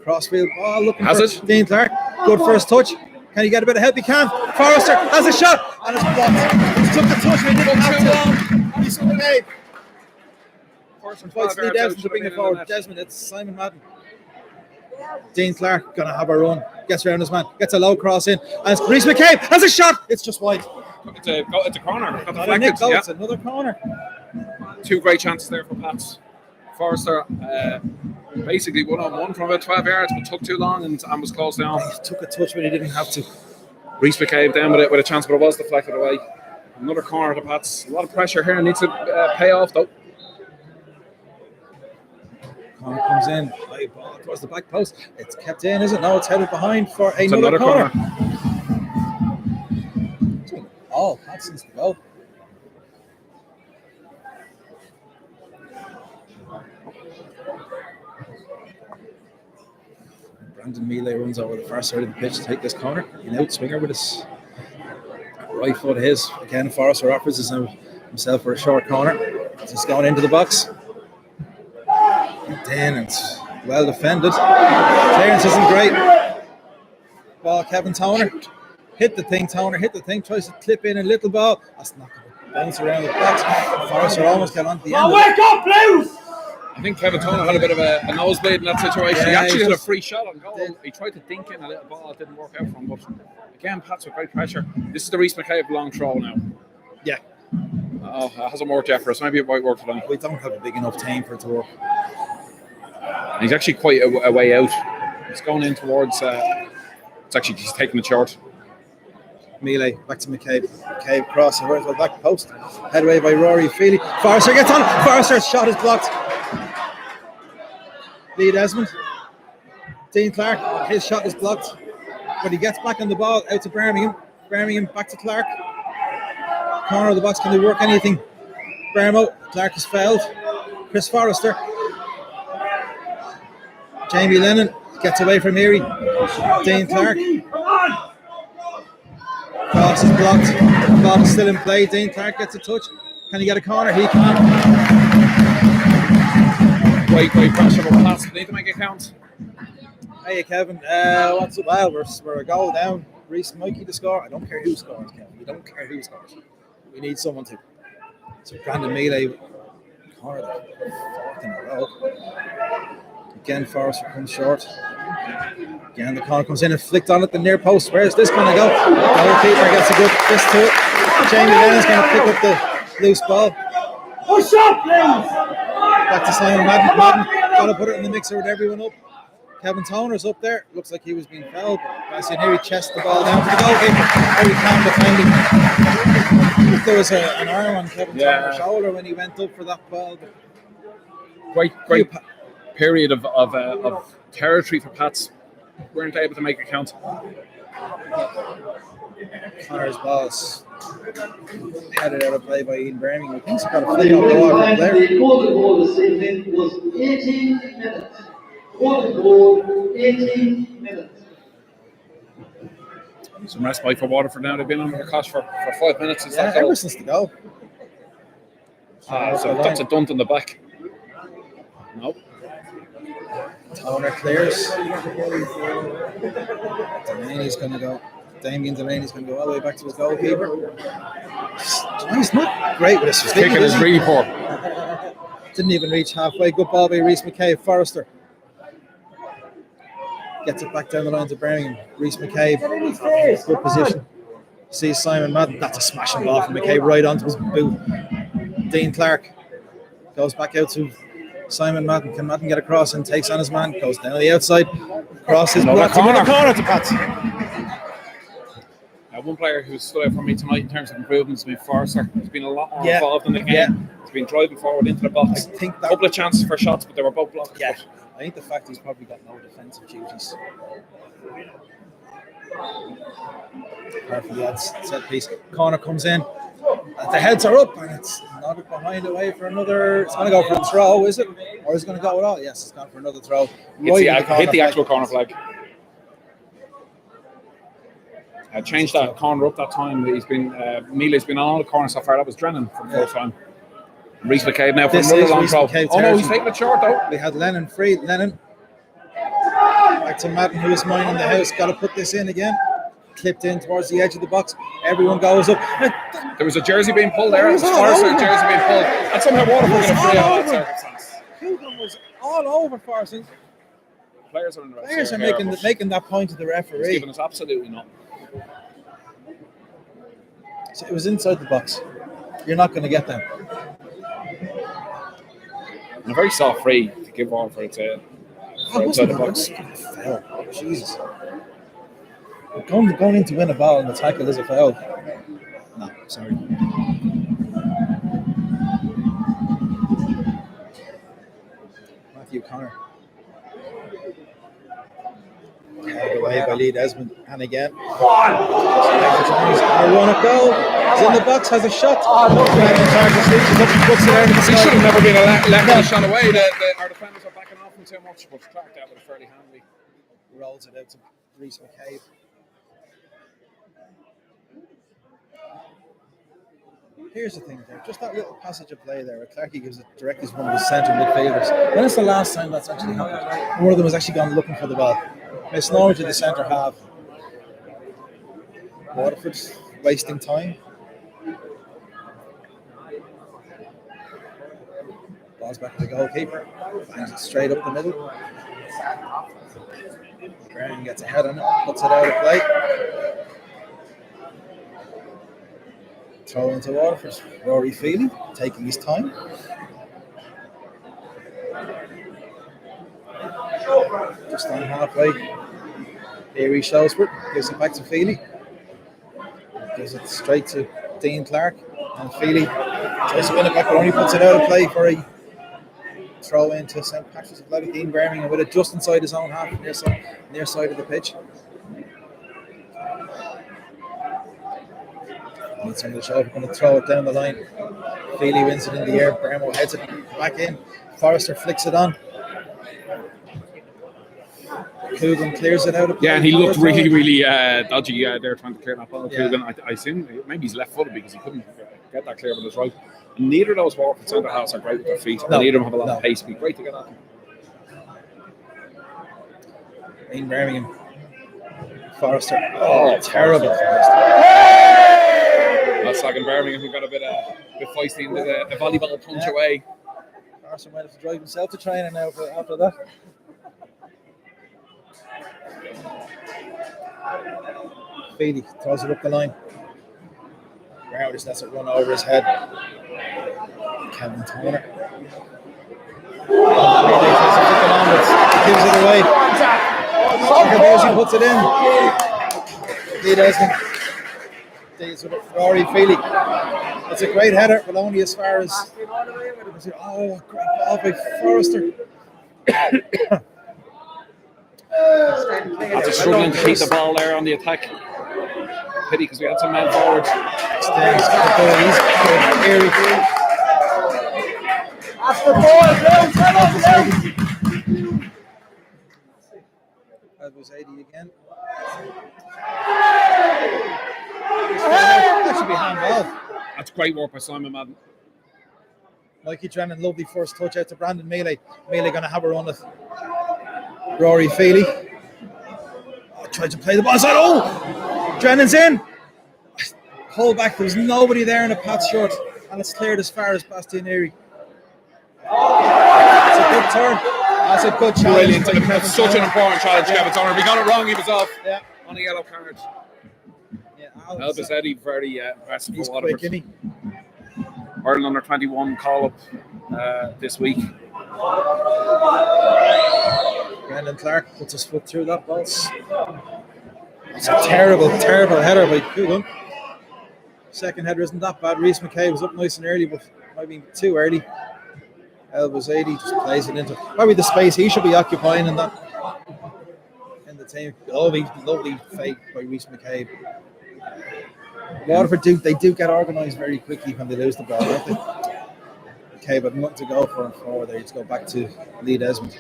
Crossfield ball looking has for it? Dean Clark. Good first touch. Can he get a bit of help? He can. Forrester has a shot and it's blocked. He took the touch but he didn't have to. He's made. Fights Lee Desmond to bring it forward. Desmond, it's Simon Madden. Dean Clark gonna have a run. Gets around his man. Gets a low cross in. And it's Rhys McCabe has a shot. It's just wide. It's a corner. It's another corner. Two great chances there for Pats. Forrester basically 1-on-1 from about 12 yards, but took too long and was closed down. He took a touch when he didn't have to. Rhys McCabe down with a chance, but it was deflected away. Another corner to Pats. A lot of pressure here. Needs to pay off though. Corner comes in. High ball across the back post. It's kept in, is it? No, it's headed behind for another corner. Oh, Patson's the goal. Brandon Melee runs over the far side of the pitch to take this corner. An out swinger with his right foot of his. Again, Forrester offers himself for a short corner. Just going into the box. Then it's well defended. Clearance isn't great. Ball, Kevin Toner. Hit the thing, tries to clip in a little ball. That's not going to bounce around the box. Forrester almost got on the end. Wake up, Blues! I think Kevin Toner had a bit of a nosebleed in that situation. Yeah, he actually had a just free shot on goal. He tried to dink in a little ball. It didn't work out for him. But again, Pats with great pressure. This is the Rhys McCabe long throw now. Yeah. Oh, it hasn't worked yet for us. Maybe it might work today. We don't have a big enough team for it to work. And he's actually quite a way out. He's going in towards. He's taking the short. Melee back to McCabe. McCabe cross over the back post. Head away by Rory Feely. Forrester gets on. Forrester's shot is blocked. Lee Desmond. Dean Clark. His shot is blocked. But he gets back on the ball out to Birmingham. Birmingham back to Clark. Corner of the box. Can they work anything? Bermo. Clark is fouled. Chris Forrester. Jamie Lennon gets away from Erie. Dean Clark. Cross is blocked. Ball is still in play. Dean Clark gets a touch. Can he get a corner? He can. Great pressure from Pats. Need to make it count. Hey, Kevin. We're a goal down. Reese Mikey to score. I don't care who scores, Kevin. We don't care who scores. We need someone to. So Brandon Melee corner the fourth in a row. Again, Forrester comes short. Again, the corner comes in and flicked on at the near post. Where's this going to go? The goalkeeper gets a good fist to it. Jamie Lennon's going to pick up the loose ball. Push up, please. Back to Simon Madden. Madden got to put it in the mixer with everyone up. Kevin Toner's up there. Looks like he was being fouled. But as you hear, he chests the ball down to the goalkeeper. Very calm defending. I think there was an arm on Kevin Toner's shoulder when he went up for that ball. Great period of territory for Pats. Weren't able to make it count. Connor's ball's headed out of play by Ian Birmingham. I think he's got a flick off the wall from there. The golden goal this evening was 18 minutes. Golden goal, 18 minutes. Some respite for Waterford now. They've been under the cosh for 5 minutes. Since Yeah, ever since the goal. So that's a dunt in the back. Nope. Toner clears. Delaney's going to go. Damien Delaney's going to go all the way back to his goalkeeper. He's not great with his feet. Kicking is really poor. Didn't even reach halfway. Good ball by Reece McCabe. Forrester gets it back down the line to Birmingham. Reece McCabe, good position. Sees Simon Madden. That's a smashing ball from McCabe right onto his boot. Dean Clark goes back out to Simon Madden. Can Madden get across and takes on his man? Goes down to the outside. Crosses. Another corner to Pats. One player who's stood out for me tonight in terms of improvements has been Forrester. He's been a lot more involved in the game. Yeah. He's been driving forward into the box. I think A couple of chances for shots, but they were both blocked. Yeah. I think the fact he's probably got no defensive duties. Perfect, that's set piece. Corner comes in. The heads are up and it's nodded behind away for another. It's going to go for a throw, is it? Or is it going to go at all? Yes, it's gone for another throw. Hit the actual corner flag. Changed that corner up that time. He's been Miele's been on all the corners so far. That was Drennan for the first time. Reece McCabe now for another long throw. Oh no, he's taking it short though. We had Lennon free. Lennon back to Madden, who is minding the house. Got to put this in again. Clipped in towards the edge of the box. Everyone goes up. There was a jersey being pulled there. It was Forrester jersey being pulled, and somehow Waterford got a free out of that circumstance. Coogan was all over Forrester. Players are in the right. Players are making that point to the referee. He's giving us absolutely nothing. So it was inside the box. You're not going to get them. And a very soft free to give Waterford to outside the box. Foul. Jesus. Going in to win a ball and the tackle is a foul. No, sorry. Matthew Connor. Held away by Lee Desmond. And again. A run up goal. He's in the box, has a shot. He should have never been let shot away. Our defenders are backing off him too much, but Clark that with a fairly handy. Rolls it out to Reece McCabe. Here's the thing there, just that little passage of play there where Clarkey gives it directly to one of his centre midfielders. When is the last time that's actually happened? One of them has actually gone looking for the ball. It's Norwich to the centre half. Waterford's wasting time. Ball's back to the goalkeeper. Bangs it straight up the middle. Brown gets a head on it, puts it out of play. Throw into Waterford. Rory Feely taking his time. Just on halfway. Here he shows for it. Gives it back to Feely. Gives it straight to Dean Clark. And Feely tries to win it back, but only puts it out of play for a throw into St. Patrick's Athletic. Dean Birmingham with it just inside his own half, near side of the pitch. Needs somebody to show up, going to throw it down the line. Feely wins it in the air. Bermo heads it back in. Forrester flicks it on. Coogan clears it out of play. Yeah, and he looked really dodgy there trying to clear that ball. Yeah. Coogan, I assume maybe he's left footed because he couldn't get that clear with his right. And neither of those Waterford centre halves are great with their feet. No, neither of them have a lot of pace. It'd be great to get at them. In Birmingham. Forrester. Oh, terrible. Forrester. That's like in Birmingham, who got a bit feisty and did a volleyball punch away. Forrester might have to drive himself to training now after that. Feely throws it up the line. Brown just lets it run over his head. Kevin Toner. Gives it away. He puts it in. He doesn't. Days with it. Rory Feely. It's a great header, but only as far as. Oh, great ball by Forrester. After struggling to keep the ball there on the attack. Pity because we had some men forward. That's the ball, That was 80 again. That should be handball. That's great work by Simon Madden. Mikey Drennan, lovely first touch out to Brandon Mealy. Mealy going to have a run with Rory Feely. Tried to play the ball inside. Oh! Drennan's in. Hold back. There's nobody there in a Pat's shirt. And it's cleared as far as Bastianeri. That's a good turn. That's a good challenge. Brilliant. That's such an important challenge, Kevin Toner. If he got it wrong, he was off on a yellow card. Yeah, Albus Eddie, very impressive for Waterford. Quick, Ireland under 21 call up this week. Brendan Clark puts his foot through that ball. It's a terrible, terrible header by Coogan. Second header isn't that bad. Rhys McKay was up nice and early, but might be too early. Elvis 80 just plays it into probably the space he should be occupying in the team. Lovely fake by Rhys McKay. Waterford do get organised very quickly when they lose the ball, don't they? Okay, but nothing to go for forward there. Let's go back to Lee Desmond.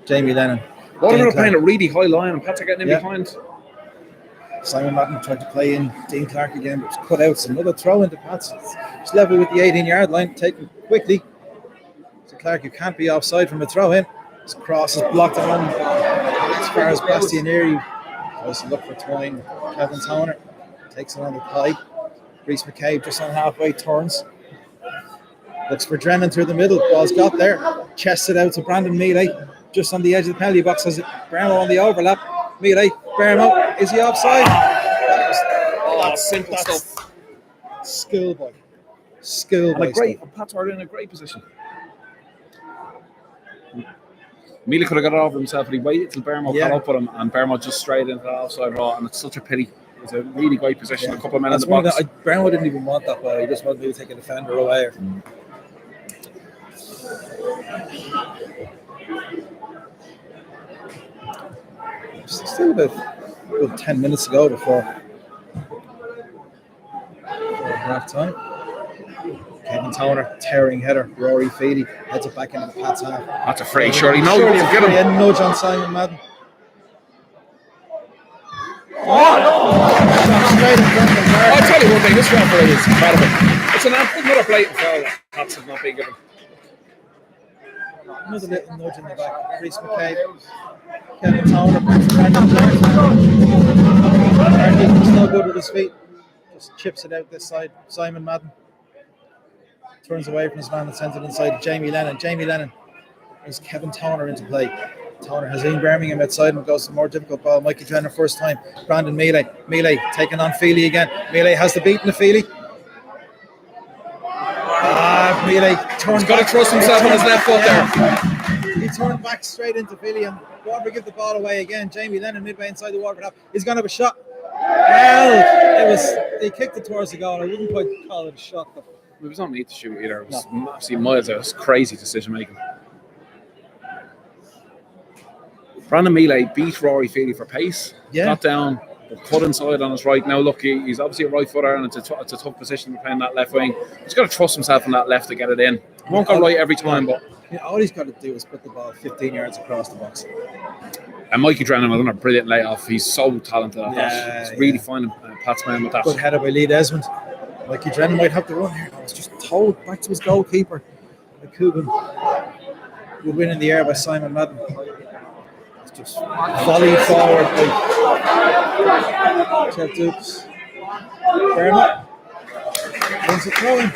Jamie Lennon. Waterford are playing a really high line and Pats are getting in behind. Simon Madden tried to play in Dean Clark again, but was cut out. So another throw into Pats. It's level with the 18-yard line, taken quickly. So Clark, you can't be offside from a throw in. His cross is blocked on as far as Bastianeri. Tries to look for Twine. Kevin Toner takes it on the pike. Rhys McCabe just on halfway, turns. Looks for Drennan through the middle. Ball's got there. Chests it out to Brandon Mealy. Just on the edge of the penalty box. Has it Bermo on the overlap. Mealy. Bermo. Is he offside? That's simple stuff. Schoolboy. Pats are in a great position. Mealy could have got it over himself, but he waited till Bermo caught up with him, and Bermo just straight into the offside draw, and it's such a pity. It's a really great position. A couple of men in the box. Bermo didn't even want that ball. He just wanted to take a defender away. Still about 10 minutes to go before half time. Kevin Toner, tearing header. Rory Feely heads it back into the Pat's half. That's a free, surely. No, surely get him. A nudge on Simon Madden. Straight in front of him. I'll tell you one thing, this referee is incredible. It's another blatant foul that Pats has not been given. Another little nudge in the back. Rhys McCabe. Kevin Toner back to Brandon Clark. He's no good with his feet. Just chips it out this side. Simon Madden turns away from his man and sends it inside to Jamie Lennon. Jamie Lennon is Kevin Toner into play. Toner has Ian Birmingham outside and goes to a more difficult ball. Mikey Drennan first time. Brandon Mealy. Mealy taking on Feely again. Mealy has the beaten of Feely. Mealy turned. He's got to trust himself on his left foot there. He turned back straight into Feely and Waterford give the ball away again. Jamie Lennon midway inside the Waterford half. He's going to have a shot. Well, they kicked it towards the goal. I wouldn't quite call it a shot, but it was not need to shoot either. It was absolutely miles out. It was crazy decision making. Brandon Mealy beat Rory Feely for pace. Got down, but cut inside on his right. Now look, he's obviously a right footer, and it's a tough position to play in that left wing. He's got to trust himself on that left to get it in. It won't go right every time, but all he's got to do is put the ball 15 yards across the box. And Mikey Drennan was on a brilliant layoff. He's so talented at that. He's really finding Pat's man with that. Good header by Lee Desmond. Mikey Drennan might have to run here. It's just towed back to his goalkeeper. Coogan would win in the air by Simon Madden. It's just volleyed forward by Jeff Dukes. Berman wins the throw in.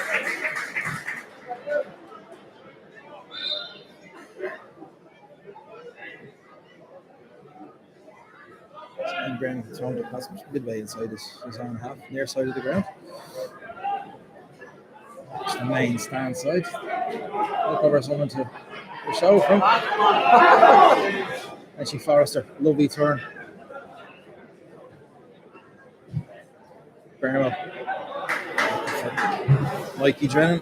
Brennan thrown the pass midway inside his own half, near side of the ground. It's the main stand side. Look over someone to show from. Actually, Forrester, lovely turn. Bernal. Mikey Drennan.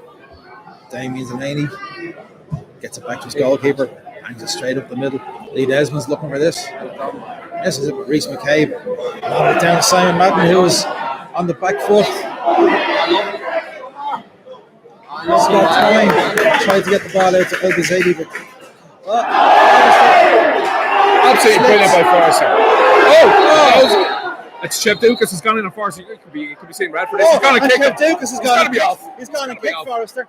Damien Delaney gets it back to his goalkeeper. Hangs it straight up the middle. Lee Desmond's looking for this. This is it. Reece McCabe. Lobbed it down to Simon Madden, who was on the back foot. Scott Twine tried to get the ball out to El Bazadi, but absolutely brilliant by Forrester. It's Chev Dukas has gone in on Forrester. It could be seeing red for this. He's gone to kick Chev Dukas has gone to be off. He's gone and kicked Forrester.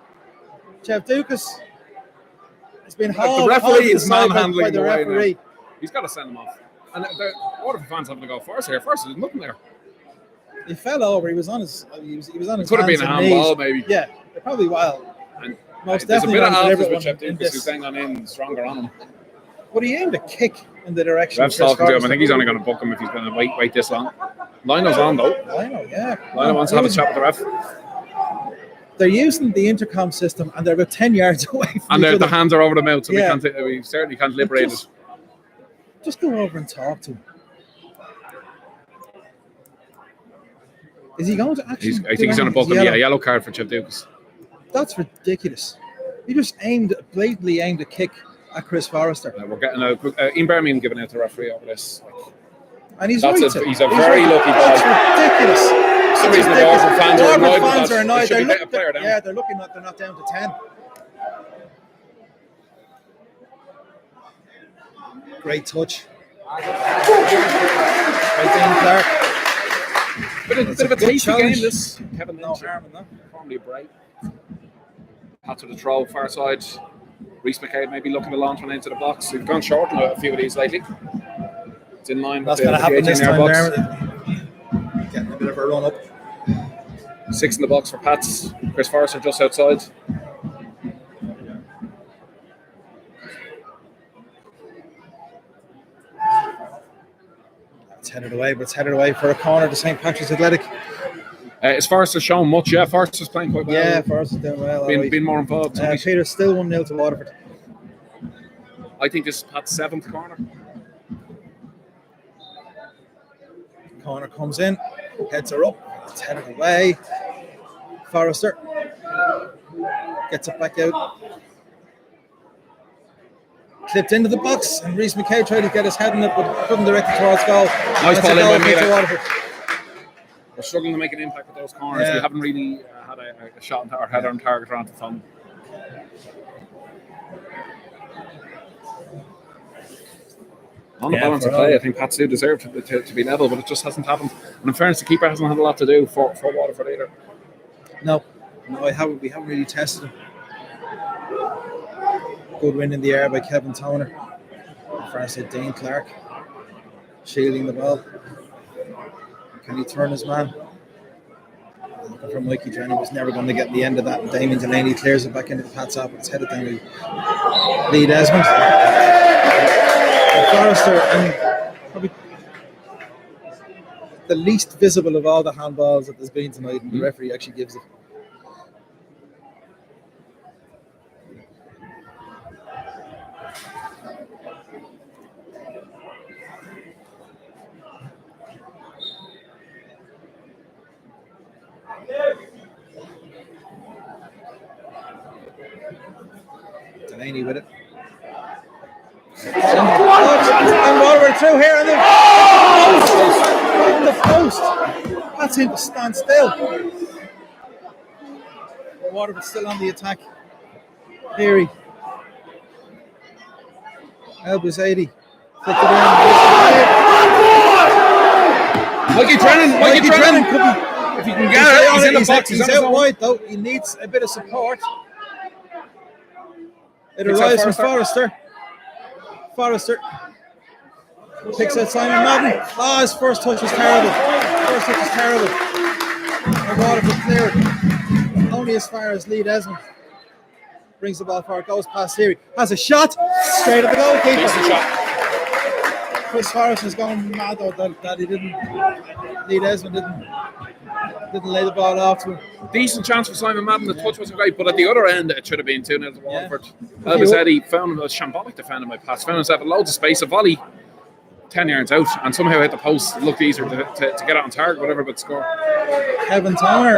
Chev Dukas has been the referee is by manhandling the referee. He's got to send him off. And the Waterford fans having to go Forrester here. Forrester, there's nothing there. He fell over. He was on his. He was on his. Could have been a handball, maybe. Yeah, it probably will. And most there's a definitely. bit of half with Chev Chev Dukas who's hanging on in stronger on him. But he aimed a kick in the direction. Ref's talking to him. I think he's only going to book him if he's going to wait this long. Lino's on though. Lino, yeah. Lino wants to have a chat with the ref. They're using the intercom system, and they're about 10 yards away from And each the other. hands are over the mouth, so Yeah. we certainly can't liberate it. Just go over and talk to him. Is he going to actually? I think he's going to book him. Yeah, yellow card for Chev Dukas. That's ridiculous. He just blatantly aimed a kick at Chris Forrester. We're getting Ian Birmingham giving out to the referee over this. And he's He's right. a very lucky ball. That's ridiculous. For some reason, the Waterford fans are annoyed with that. annoyed. They should be a player down. Yeah, they're looking at they're not down to 10. Great touch. Right down Clark. Bit of a tasty challenge. game, this. Kevin No Lynch. harm in that. Probably a break. Pat to the throw, far side. Reece McCabe maybe looking to launch one into the box. We've gone short on a few of these lately. It's in line with That's going to happen this time, box. Getting a bit of a run up. 6 in the box for Pats. Chris Forrester just outside. It's headed away, but it's headed away for a corner to St. Patrick's Athletic. Is Forrester shown much? Yeah, Forrester's playing quite well. Yeah, Forrester's doing well. Been more involved. Peter's still 1-0 to Waterford. I think this is Pat's 7th corner. Corner comes in, heads her up, it's headed away. Forrester gets it back out. Clipped into the box, and Reece McCabe tried to get his head in it, but couldn't direct it towards goal. Nice ball in by Mila. Waterford. We're struggling to make an impact with those corners. Yeah. We haven't really had a shot or header on target around the thumb. On the balance of play, I think Pats do deserve to be level, but it just hasn't happened. And in fairness, the keeper hasn't had a lot to do for Waterford either. No, we haven't really tested him. Good win in the air by Kevin Toner. First hit Dane Clark, shielding the ball. Can he turn his man? Looking for Mikey Drennan, was never going to get the end of that. Damien Delaney clears it back into the Pats up. It's headed down to Lee Desmond. Forrester, and probably the least visible of all the handballs that there's been tonight, and the referee actually gives it. Delaney with it. And Waterford through here and the post. That's him to stand still. Waterford still on the attack. Peary. El Bazadi. Flicked it in. Mikey Drennan could be, if he can get it, he's in the box. He's out wide though. He needs a bit of support. It arrives from Forrester. Forrester picks out Simon Madden. His first touch was terrible. And Waterford cleared. Only as far as Lee Desmond. Brings the ball forward, goes past Siri. Has a shot straight at the goalkeeper. Decent shot. Chris Forrest is going mad though that he didn't. Lee Desmond didn't lay the ball off to him. Decent chance for Simon Madden. The touch wasn't great, but at the other end, it should have been 2-0 to Waterford. Yeah. Elbazetti found a shambolic defender my pass. Found himself loads of space. A volley 10 yards out and somehow hit the post. It looked easier to get on target, whatever, but score. Kevin Toner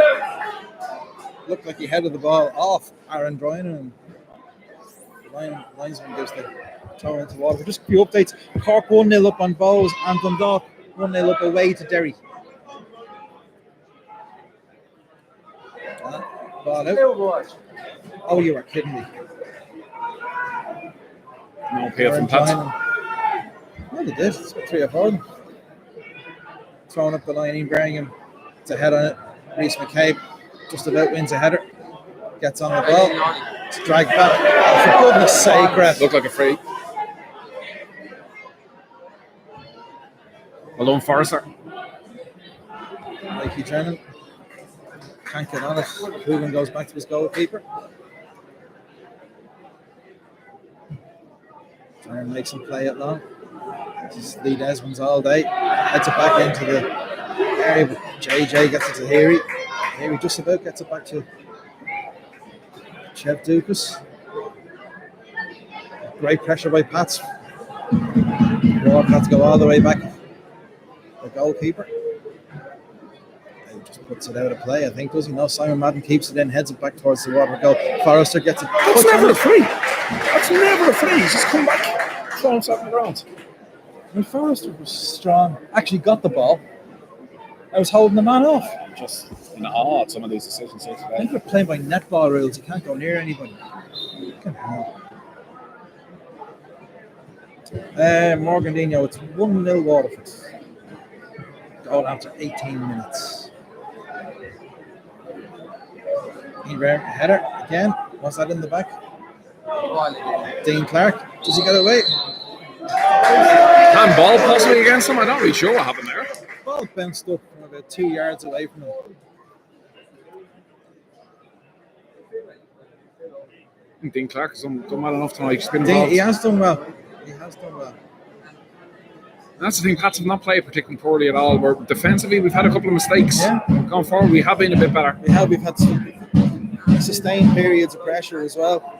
looked like he headed the ball off Aaron Droynan, and the linesman gives the throw into Waterford. Just a few updates. Cork 1-0 up on Bowes and Dundalk 1-0 up away to Derry. Ball out. Oh, you are kidding me. No appeal from Pat. Well, they did. It's got 3 or 4 of them. Throwing up the line in Birmingham. It's a head on it. Reece McCabe just about wins a header. Gets on the ball. It's dragged back. Oh, for goodness sake, ref. Looked like a free. Well done, Forrester. Mikey Drennan can't get on it. Coogan goes back to his goalkeeper. Drennan makes him play it long. Just Lee Desmond's all day. Heads it back into the area, but JJ gets it to Heary. Heary just about gets it back to Chev Dukas. Great pressure by Pats. Walk had to go all the way back. The goalkeeper. He just puts it out of play, I think, doesn't he? No, Simon Madden keeps it in, heads it back towards the Waterford goal. Forrester gets it. That's never a free. That's never a free. He's just come back, throw himself on the ground. When Forrester was strong, actually got the ball. I was holding the man off. Just in awe at some of these decisions here I today. think they're playing by netball rules. You can't go near anybody. Come on. Morgandinho, it's 1-0 Waterford. Goal after 18 minutes. Header again. What's that in the back? Dean Clark. Does he get away? Handball possibly against him. I'm not really sure what happened there. Ball bounced up from about 2 yards away from him. I think Dean Clark has done well enough tonight. He's been involved. He has done well. And that's the thing, Pats have not played particularly poorly at all. We're defensively, we've had a couple of mistakes. Yeah. Going forward, we have been a bit better. We've had sustained periods of pressure as well.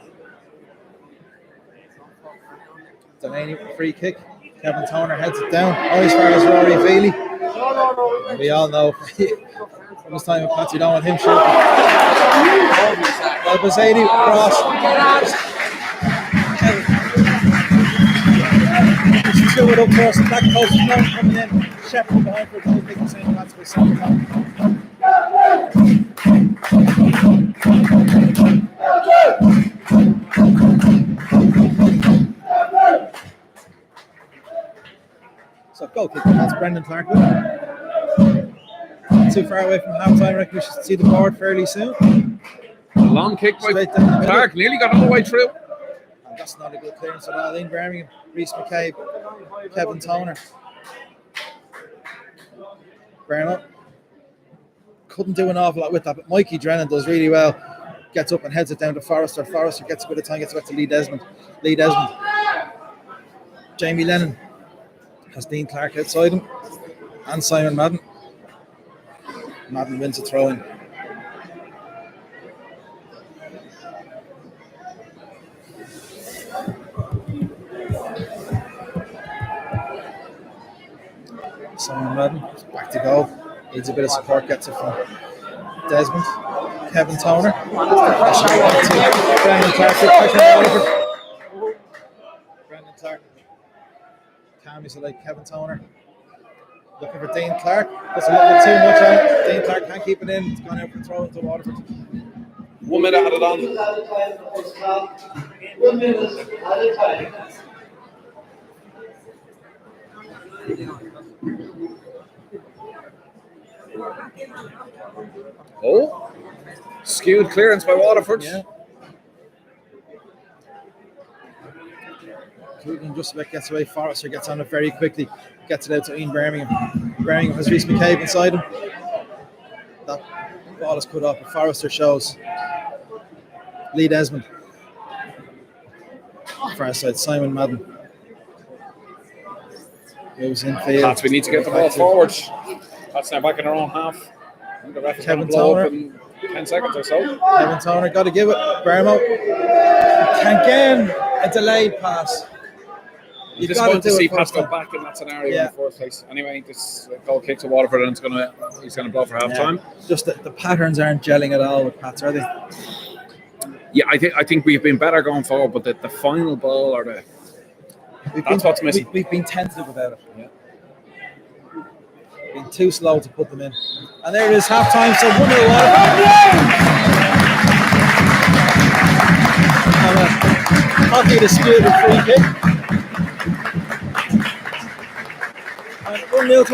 Delaney with a free kick. Kevin Toner heads it down. As far as Rory Feely. We all know from his time with Pats, you don't want him shooting. Elbazetti cross. Threw it up towards the back post, coming in. Shepherd behind for a goal kick, saying that's for second time. So goal kick, that's Brendan Clark. Not too far away from half time. I reckon we should see the board fairly soon. Long kick by Clark, nearly got all the way through. And that's not a good clearance at all. In Birmingham, Reece McCabe, Kevin Toner. Burnham couldn't do an awful lot with that, but Mikey Drennan does really well. Gets up and heads it down to Forrester. Forrester gets a bit of time, gets back to Lee Desmond. Jamie Lennon has Dean Clark outside him and Simon Madden. Madden wins a throw-in. Simon Madden back to goal. Needs a bit of support, gets it from Desmond. Kevin Toner. Brendan Clark. Brendan Clark. Cammy's like Kevin Toner. Looking for Dean Clark. There's a little bit too much on it. Dean Clark can't keep it in. It's gone out for throw into Waterford. 1 minute at a long. 1 minute at a time. Oh, skewed clearance by Waterford. Yeah. Coogan just about gets away. Forrester gets on it very quickly. Gets it out to Ian Birmingham. Birmingham has Reece McCabe inside him. That ball is cut off, but Forrester shows Lee Desmond. Far side, Simon Madden. Moves in field. Pats, we need to get the ball forward. Pats now back in our own half. The ref is going to Kevin blow up Toner. in 10 seconds or so. Kevin Toner got to give it. Bermo. Again, a delayed pass. You You've got to disappointed to do see it Pats first go time. back in that scenario in Yeah. the first place. Anyway, this goal kick to Waterford and he's going to blow for half time. Just the patterns aren't gelling at all with Pats, are they? Yeah, I think we've been better going forward, but the final ball or that's what's missing. We've been tentative about it. Yeah. Been too slow to put them in. And there it is, half time. So 1-0 hockey disputed free kick. And 1-0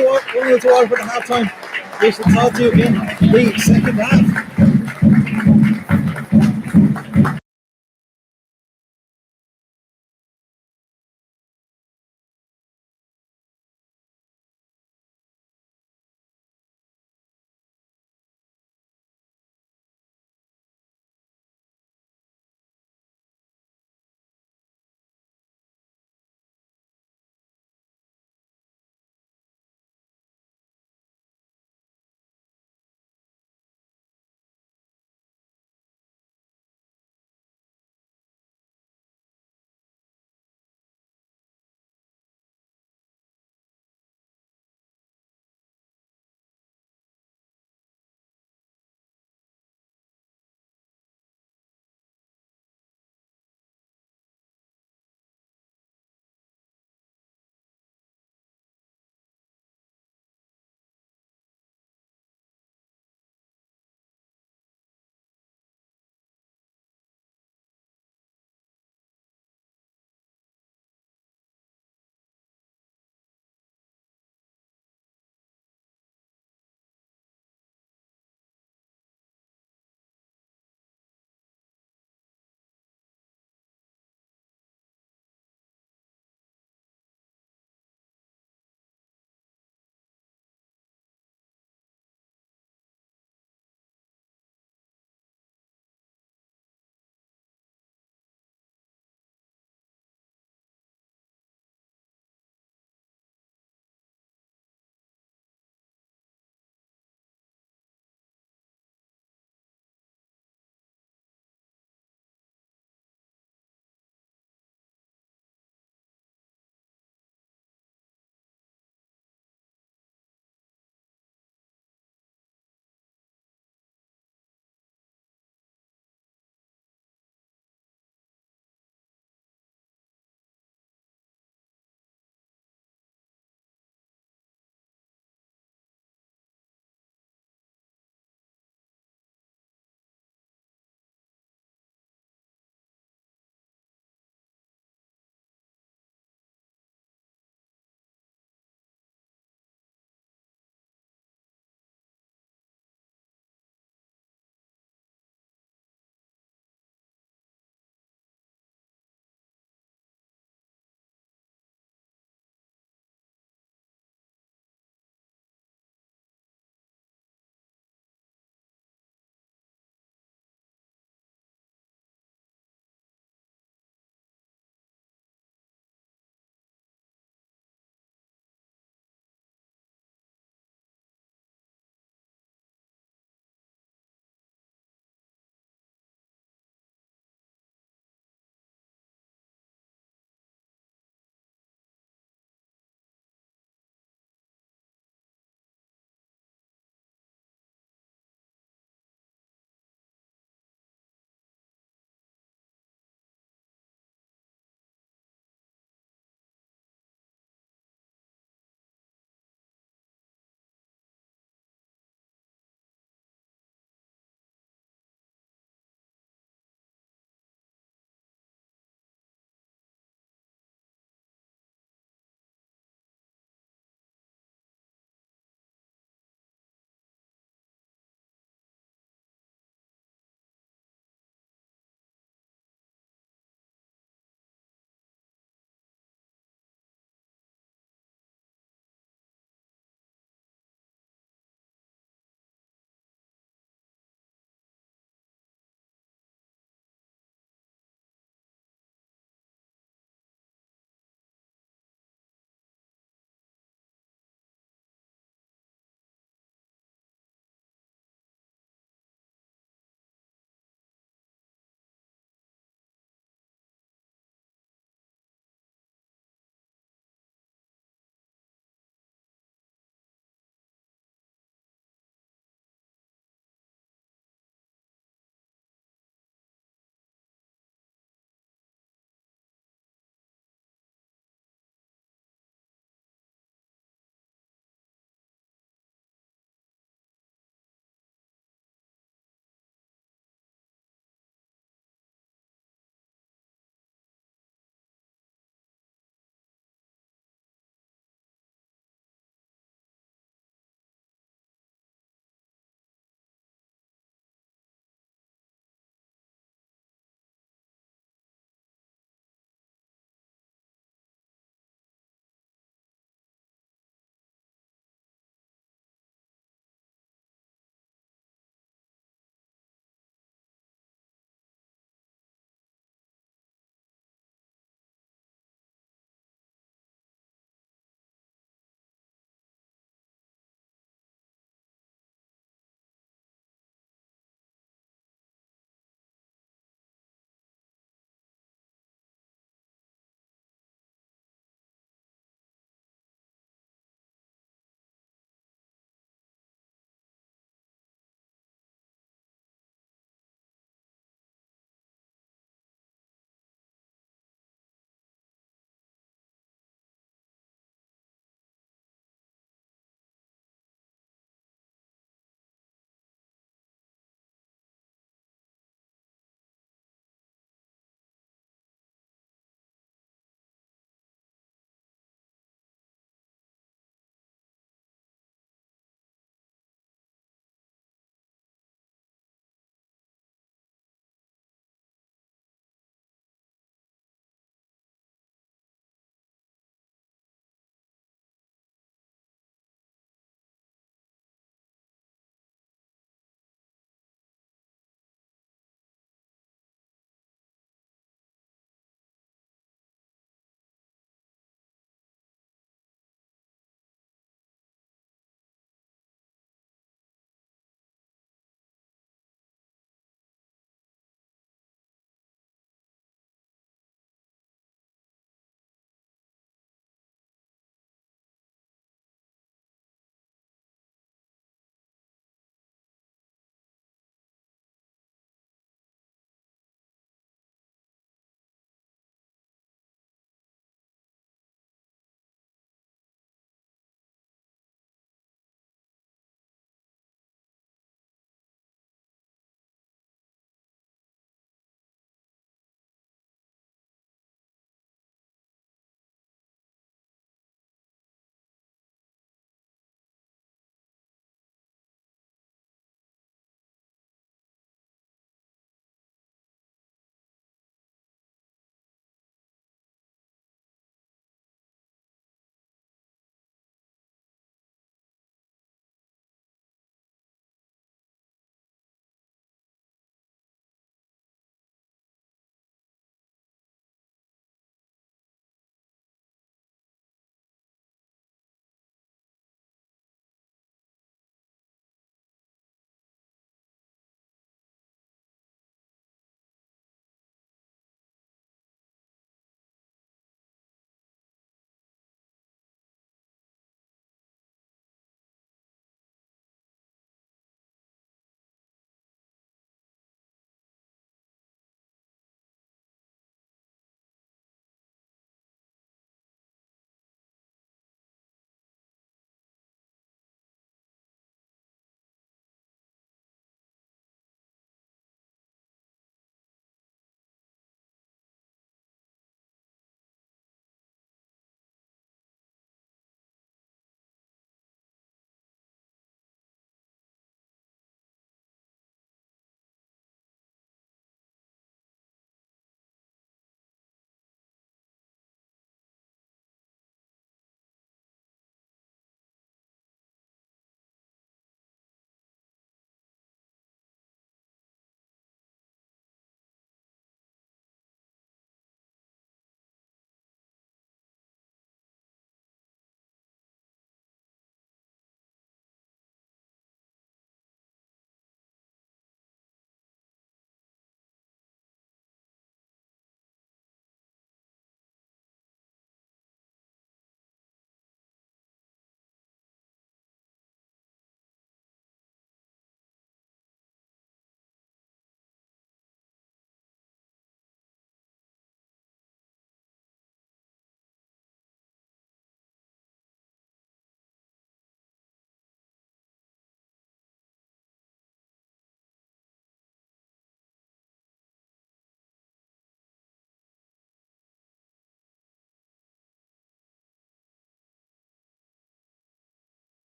to Waterford at half time. We shall talk to you in the second half.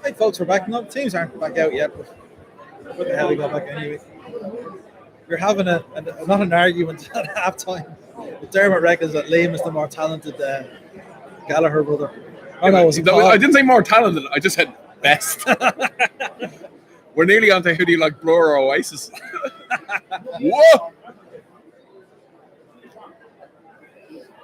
Hey, folks, we're back. No, teams aren't back out yet, but what the hell, we got back anyway. We're having not an argument at halftime. But Dermot reckons that Liam is the more talented Gallagher brother. Oh, no, it was I didn't say more talented, I just said best. We're nearly on to who do you like, Blur or Oasis? Whoa!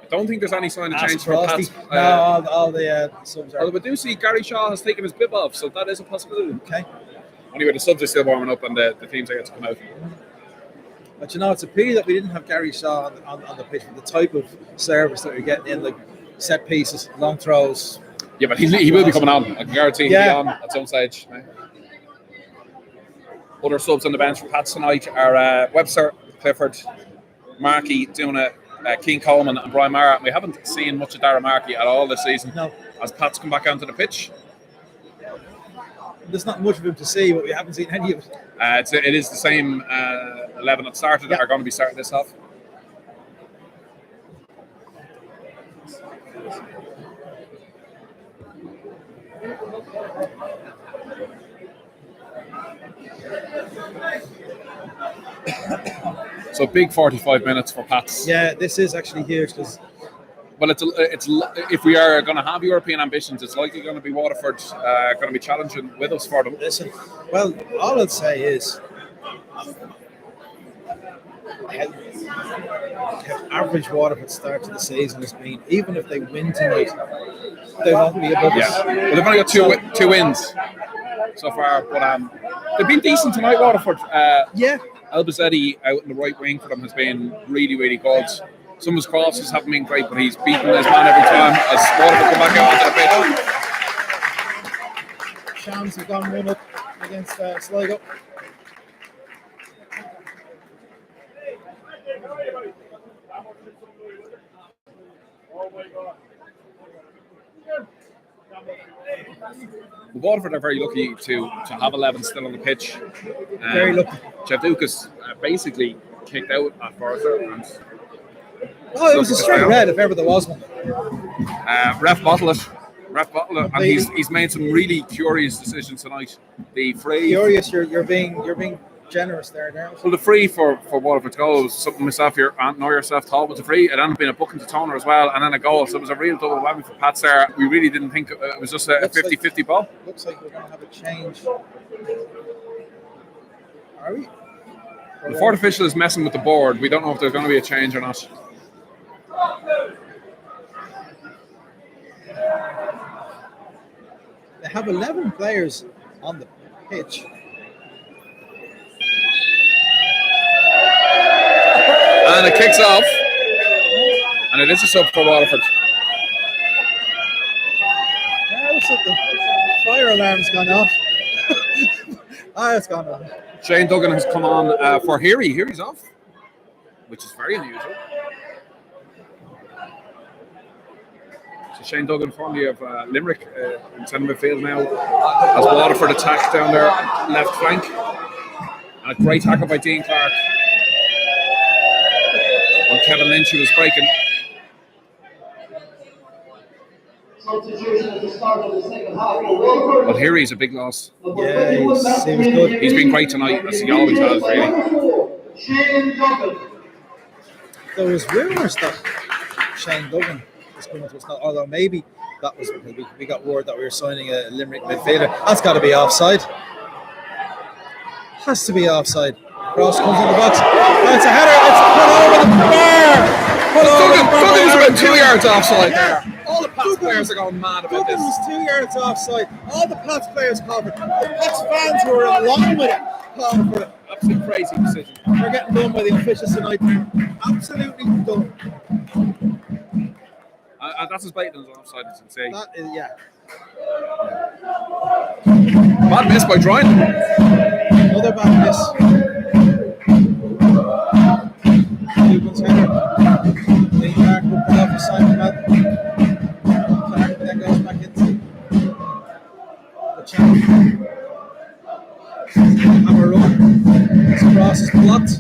I don't think there's any sign of change for Pats. No, all the subs are. Although I do see Gary Shaw has taken his bib off, so that is a possibility. Okay. Anyway, the subs are still warming up and the teams are yet to come out. But it's a pity that we didn't have Gary Shaw on the pitch with the type of service that we're getting in, like set pieces, long throws. Yeah, but he will be coming on. I can guarantee he'll be on at some stage. Other subs on the bench for Pats tonight are Webster, Clifford, Markey, Duna, Keane Coleman and Brian Mara. We haven't seen much of Darren Markey at all this season. No. As Pats come back onto the pitch. There's not much of him to see, but we haven't seen any of it. It is the same 11 that started are going to be starting this off. So big 45 minutes for Pats. Yeah, this is actually huge because. Well, it's if we are going to have European ambitions, it's likely going to be Waterford going to be challenging with us for them. Listen, well, all I'd say is how average Waterford start to the season has been. Even if they win tonight, they won't be above us. Well, they've only got two wins so far, but they've been decent tonight, Waterford. Albazzetti out in the right wing for them has been really, really good. Some of his crosses haven't been great, but he's beaten his man every time as Waterford come back out onto the pitch. Shams have gone 1-up against Sligo. Waterford are very lucky to have 11 still on the pitch. Very lucky. Jeff Dukas basically kicked out at Forrester. It was a straight red if ever there was one. Ref bottled it, and he's made some really curious decisions tonight. The free. Curious, you're being generous there, Darren. Well, the free for Waterford to goal was something myself here and yourself thought was a free. It ended up being a booking to Toner as well, and then a goal. So it was a real double whammy for Pats there. We really didn't think it was just a 50-50 ball. Looks like we're going to have a change. Are we? The fourth official is messing with the board. We don't know if there's going to be a change or not. They have 11 players on the pitch. And it kicks off. And it is a sub for Waterford. Yeah, looks like the fire alarm's gone off. It's gone off. Shane Duggan has come on for Heary. Heary's off, which is very unusual. So Shane Duggan, formerly of Limerick, in centre midfield now, as Waterford attack down their left flank. And a great tackle by Dean Clark on Kevin Lynch, who was breaking. Substitution at the start of the second half for Waterford. But Heary's a big loss. Yeah, he seems good. He's been great tonight, as he always has, really. Shane Duggan. There was rumours that Shane Duggan was coming to us, although maybe that was because we got word that we were signing a Limerick midfielder. That's got to be offside. Has to be offside. Cross comes in the box. Oh, it's a header. It's put over the bar. Duggan was about 2 yards offside there. All the Pats players are going mad about Duggan this. was 2 yards offside. All the Pats players called it. The Pats fans who were along with it called for it. Absolute crazy decision. They're getting done by the officials tonight. Absolutely done. That's as blatant as offside as you can say. That is, yeah. Bad miss by Dryden. Another bad miss. Duggan's header. Dean Clark will put off a Simon Clark then goes back into the channel. Have a run. This cross is blocked.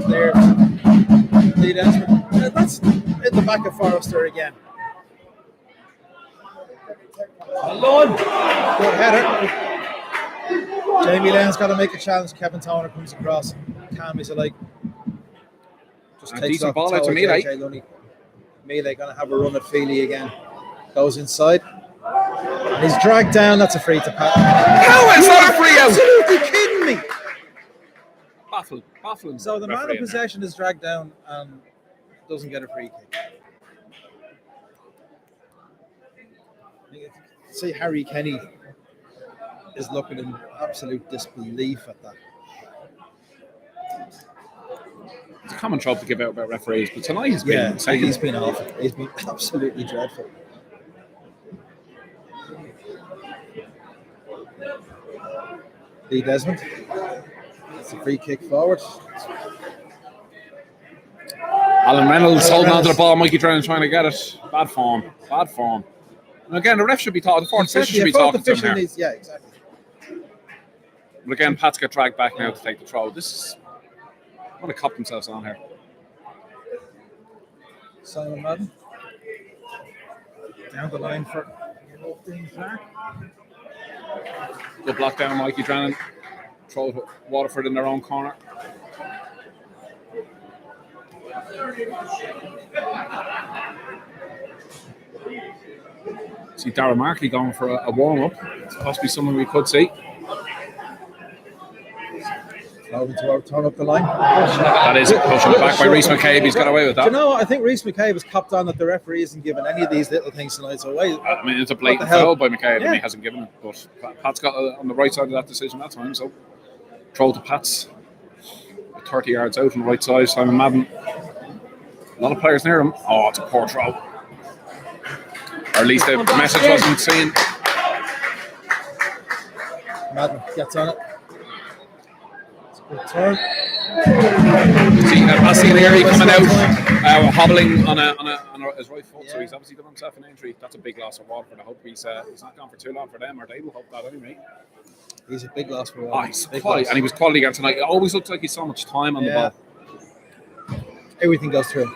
Cleared. Lead Esmond. That's in the back of Forrester again. Good header. Jamie Lane's got to make a challenge. Kevin Toner comes across. Calm as like. Just A takes decent off ball the out to toe of Mealy. JJ Lunny. Mealy going to have a run at Feely again. Goes inside. And he's dragged down. That's a free to Pat. How is that a free out? Absolutely kidding me. Baffling. So the man referee in possession is dragged down and doesn't get a free kick. See, Harry Kenny is looking in absolute disbelief at that. It's a common trope to give out about referees, but tonight he's been he's been awful. He's been absolutely dreadful. Lee Desmond. It's a free kick forward. Alan Reynolds holding on to the ball. Mikey Drennan trying to get it. Bad form. And again, the ref should be talking. The fourth official should be talking to him there. Yeah, exactly. But again, Pat's got dragged back now to take the throw. This is what a cop themselves on here. Simon Madden. Down the line for Dean Clark. Good block down, Mikey Drennan. Throw to Waterford in their own corner. See Darragh Markley going for a warm-up. It's possibly something we could see. Turn up the line. That is pushing it back by Rhys McCabe. He's got away with that. Do you know what? I think Rhys McCabe has copped on that the referee isn't giving any of these little things tonight. So I mean, it's a blatant foul by McCabe, and he hasn't given it. But Pat's got on the right side of that decision that time. So throw to Pat's 30 yards out on the right side. Simon Madden. A lot of players near him. Oh, it's a poor throw. Or at least the message wasn't seen. Madden gets on it. Good turn. See, Pascal Leary coming out, hobbling on his right foot, so he's obviously done himself an injury. That's a big loss for Waterford. I hope he's not gone for too long for them, or they will hope that anyway. He's a big loss for Waterford. He's quality, and he was quality again tonight. It always looks like he's so much time on the ball. Everything goes through.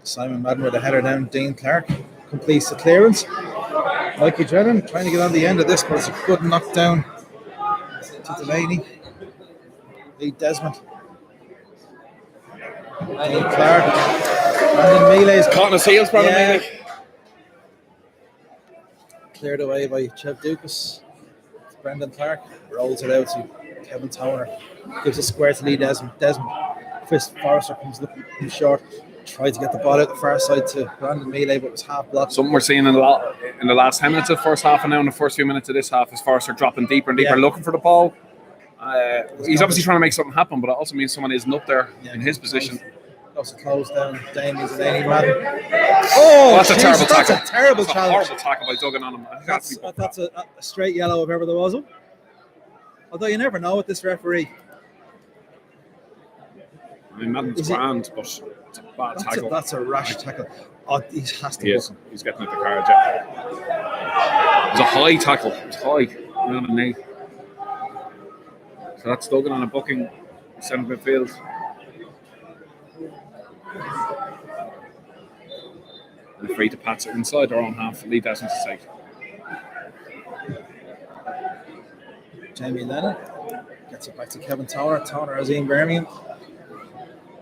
Simon Madden with a header down. Dean Clark completes the clearance. Mikey Drennan trying to get on the end of this, but it's a good knockdown to Delaney. Lee Desmond. Dean Clark. Brandon Mealy's caught in his heels, Brandon Mealy. Cleared away by Chev Dukas. Brendan Clark rolls it out to Kevin Toner. Gives a square to Lee Desmond. Chris Forrester comes looking short. Tried to get the ball out the far side to Brandon Mealy, but it was half blocked. Something we're seeing in the last 10 minutes of the first half, and now in the first few minutes of this half is Forrester dropping deeper and deeper, looking for the ball. He's obviously trying to make something happen, but it also means someone isn't up there in his position. Also closed down Damien's Delaney Madden. Oh, that's a terrible tackle. That's a terrible challenge. Horrible tackle by Duggan on him. That's a straight yellow if ever there was one. Although you never know with this referee. I mean, Madden's grand, but it's a bad tackle. That's a rash tackle. Oh, he has to. He's getting at the card, yeah. It was a high tackle. It's high. On the knee. So that's Duggan on a booking centre midfield. And free to Pats inside their own half. Lee Desmond to take. Jamie Lennon gets it back to Kevin Toner. Toner has Ian Birmingham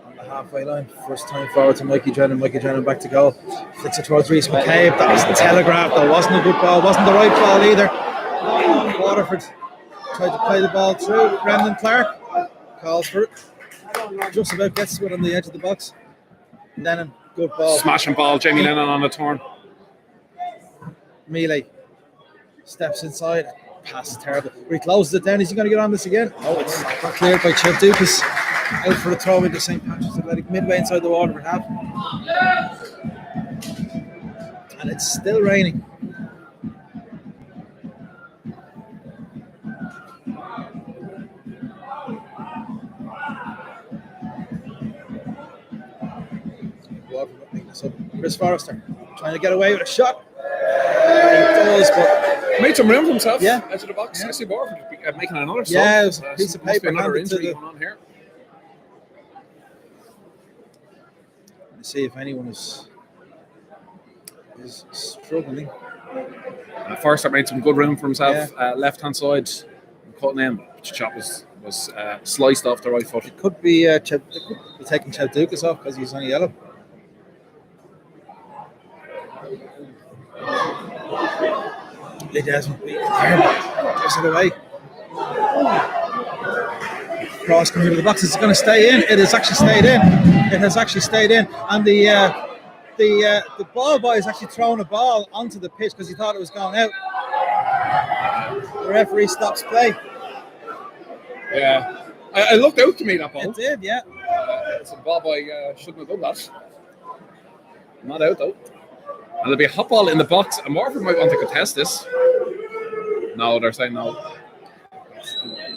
on the halfway line. First time forward to Mikey Drennan. Mikey Drennan back to goal. Flicks it towards Rhys McCabe. That was the telegraph. That wasn't a good ball. Wasn't the right ball either. Waterford tried to play the ball through. Brendan Clark calls for it. Just about gets to it on the edge of the box. Lennon, good ball. Smashing ball. Jamie Lennon on the turn. Mealy steps inside. Pass is terrible. He closes it down. Is he going to get on this again? Oh, it's cleared by Chev Dukas. Out for the throw into St. Patrick's Athletic, midway inside the Waterford half. And it's still raining. So Chris Forrester trying to get away with a shot. He does, but made some room for himself. Yeah, edge of the box. I see Waterford making another sub. Yeah, it was a piece of paper. Another injury going on here. See if anyone is struggling. Forrester made some good room for himself. Left hand side, cutting in. Chop was sliced off the right foot. It could be they could be taking Chaldukas off because he's on yellow. Lee Desmond beating gives it away. Cross coming into the box. It's going to stay in. It has actually stayed in. It has actually stayed in. And the ball boy is actually throwing a ball onto the pitch because he thought it was going out. The referee stops play. Yeah, I looked out to me that ball. It did, yeah. So the ball boy shouldn't have done that. Not out though. And there'll be a hot ball in the box, and Waterford might want to contest this. No, they're saying no.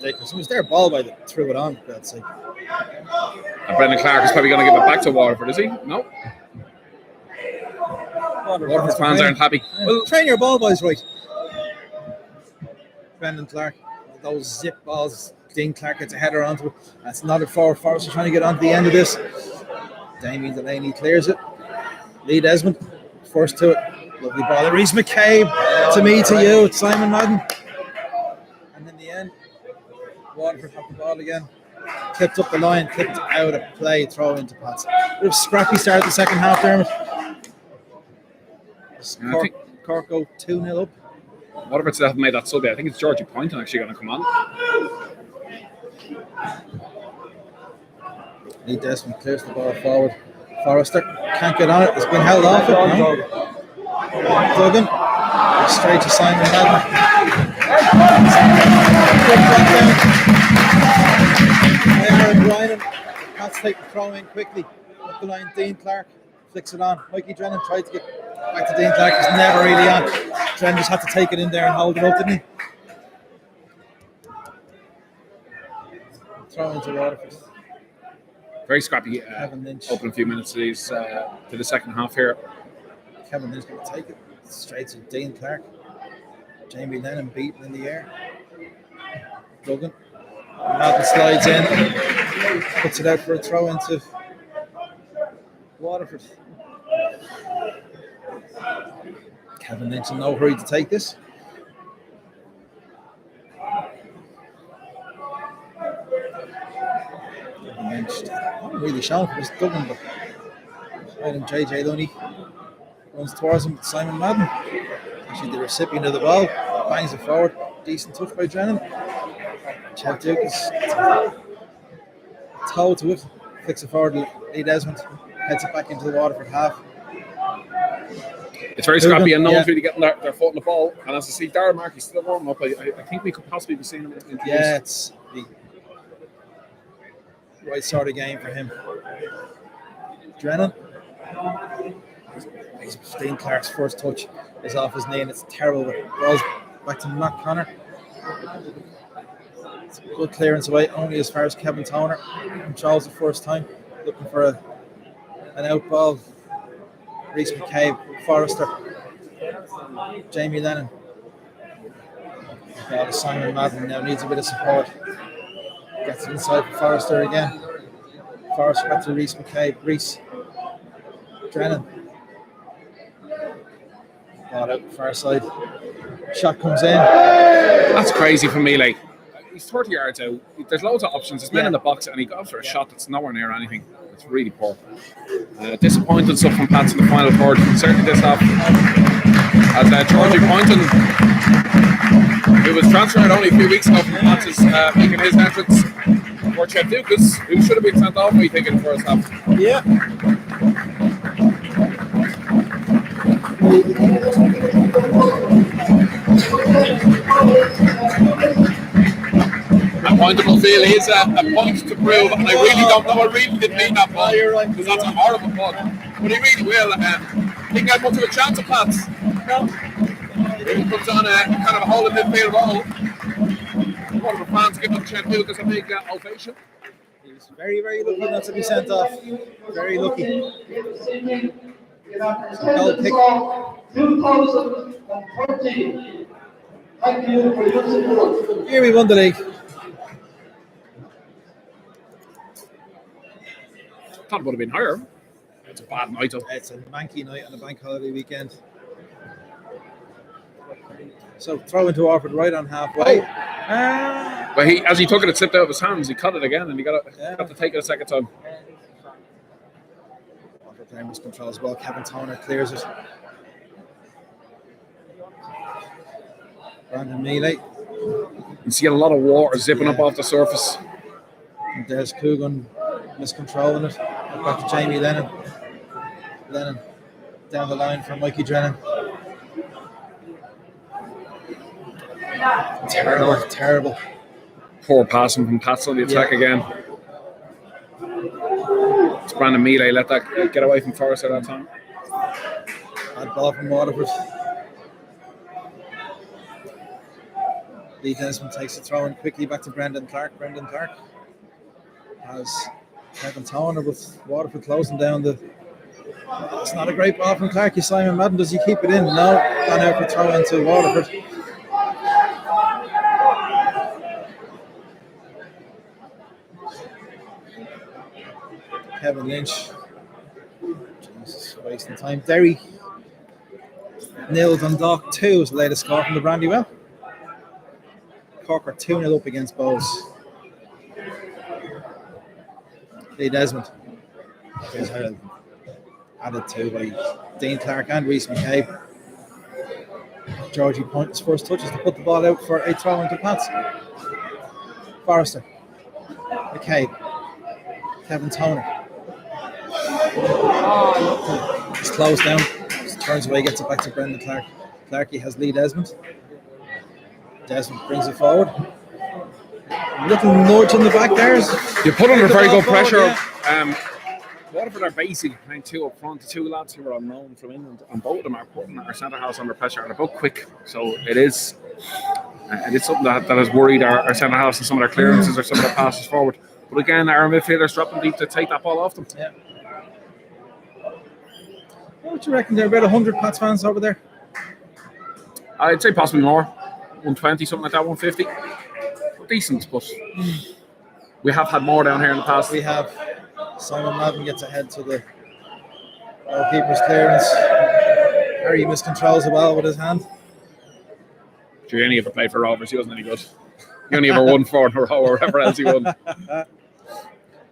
It was their ball boy that threw it on. Let's see. And Brendan Clark is probably going to give it back to Waterford, is he? No. Waterford fans aren't happy. Well, train your ball boys right. Brendan Clark, those zip balls. Dean Clark gets a header onto it. That's not a forward. Forrester trying to get onto the end of this. Damien Delaney clears it. Lee Desmond, first to it. Lovely ball. Reese McCabe, to me, to you. It's Simon Madden. And in the end, Waterford have the ball again. Clipped up the line, clipped out of play, throw into Pats. Bit of scrappy start the second half, Dermot. Cork go 2-0 up. Waterford still haven't made that sub yet. I think it's Georgie Poynton actually going to come on. Lee Desmond clears the ball forward. Forrester can't get on it. It's been held off it. No? Duggan straight to Simon Madden. Aaron Ryan. Pats take the throw in quickly. Up the line, Dean Clark flicks it on. Mikey Drennan tried to get back to Dean Clark. It was never really on. Drennan just had to take it in there and hold it up, didn't he? Throw into Waterford. Very scrappy. Open a few minutes to these to the second half here. Kevin Lynch going to take it straight to Dean Clark. Jamie Lennon beaten in the air. Duggan. Madden slides in. Puts it out for a throw into Waterford. Kevin Lynch in no hurry to take this. Not really shown for this Dublin, but item JJ Lunny runs towards him. Simon Madden, actually the recipient of the ball, bangs it forward. Decent touch by Drennan. Chad Dukas toe to it, flicks it forward. Lee Desmond heads it back into the Waterford half. It's very scrappy and no one's really getting their foot on the ball. And as I see, Darren Markey's still warming up. I think we could possibly be seeing him introduced. Yeah, it's the right sort of game for him. Drennan. Dean Clark's first touch is off his knee and it's terrible. But balls back to Matt Connor. It's a good clearance away, only as far as Kevin Toner. Controls the first time, looking for an out ball. Reese McCabe, Forrester, Jamie Lennon. Simon Madden now needs a bit of support. Gets it inside for Forrester again. Forrester back to Reese McCabe. Reese. Drennan. Got out far side. Shot comes in. That's crazy for me, like. He's 30 yards out. There's loads of options. There's men in the box and he goes for a shot that's nowhere near anything. It's really poor. Disappointing stuff from Pats in the final third. Certainly this half. As Georgie Poynton, who was transferred only a few weeks ago from Pats, is making his entrance for Chet Lucas, who should have been sent off, I think, in the first half. Yeah. And Poynton will feel he's a point to prove, and I really don't know. I really didn't mean that ball, because that's a horrible ball. But he really will. He can get much of a chance of Pats. No. He puts on a kind of a hole in midfield ball. One of the fans giving up Chet Lucas a big ovation. He's very, very lucky not to be sent off. Very lucky. Goal pick. 2013. Thank you for your support. Here we won the league. Thought it would have been higher. It's a bad night, though. It's a manky night on a bank holiday weekend. So throw into Waterford right on halfway. But as he took it slipped out of his hands. He cut it again, and he got to take it a second time. Waterford playing with control as well. Kevin Toner clears it. Brandon Mealy. You see a lot of water zipping up off the surface. And there's Coogan miscontrolling it. Back to Jamie Lennon. Lennon down the line for Mikey Drennan. Terrible. Poor passing from Pats on the attack again. It's Brandon Mealy. Let that get away from Forrest at that time. Bad ball from Waterford. Lee Desmond takes the throw in quickly back to Brendan Clark. Brendan Clark has Kevin Toner with Waterford closing down the. It's not a great ball from Clark. Simon Madden, does he keep it in? No. Gone out for throw into Waterford. Kevin Lynch. Jesus, wasting time. Derry nil, Dundalk 2 is the latest score from the Brandywell. Cork are 2-0 up against Bows. Lee Desmond is added to by Dean Clark and Rhys McCabe. Georgie Point's first touch is to put the ball out for a throw into Pats. Forrester. McCabe. Kevin Toner. It's closed down. Just turns away, gets it back to Brendan Clark. Clarkey has Lee Desmond. Desmond brings it forward. Little nudge in the back there. You put under very good forward, pressure. yeah. Waterford are basically playing two up front. The two lads who are unknown from England, and both of them are putting our centre halves under pressure. And they're both quick, so it is something that has worried our centre halves and some of their clearances or some of their passes forward. But again, our midfielders dropping deep to take that ball off them. Yeah. What do you reckon? There are about 100 Pats fans over there. I'd say possibly more, 120, something like that, 150. Decent, but we have had more down here in the past. We have. Simon Madden gets ahead to the goalkeeper's clearance. Harry miscontrols the ball with his hand. Sure, he only ever played for Rovers. He wasn't any good. He only ever won 4 in a row or whatever else he won.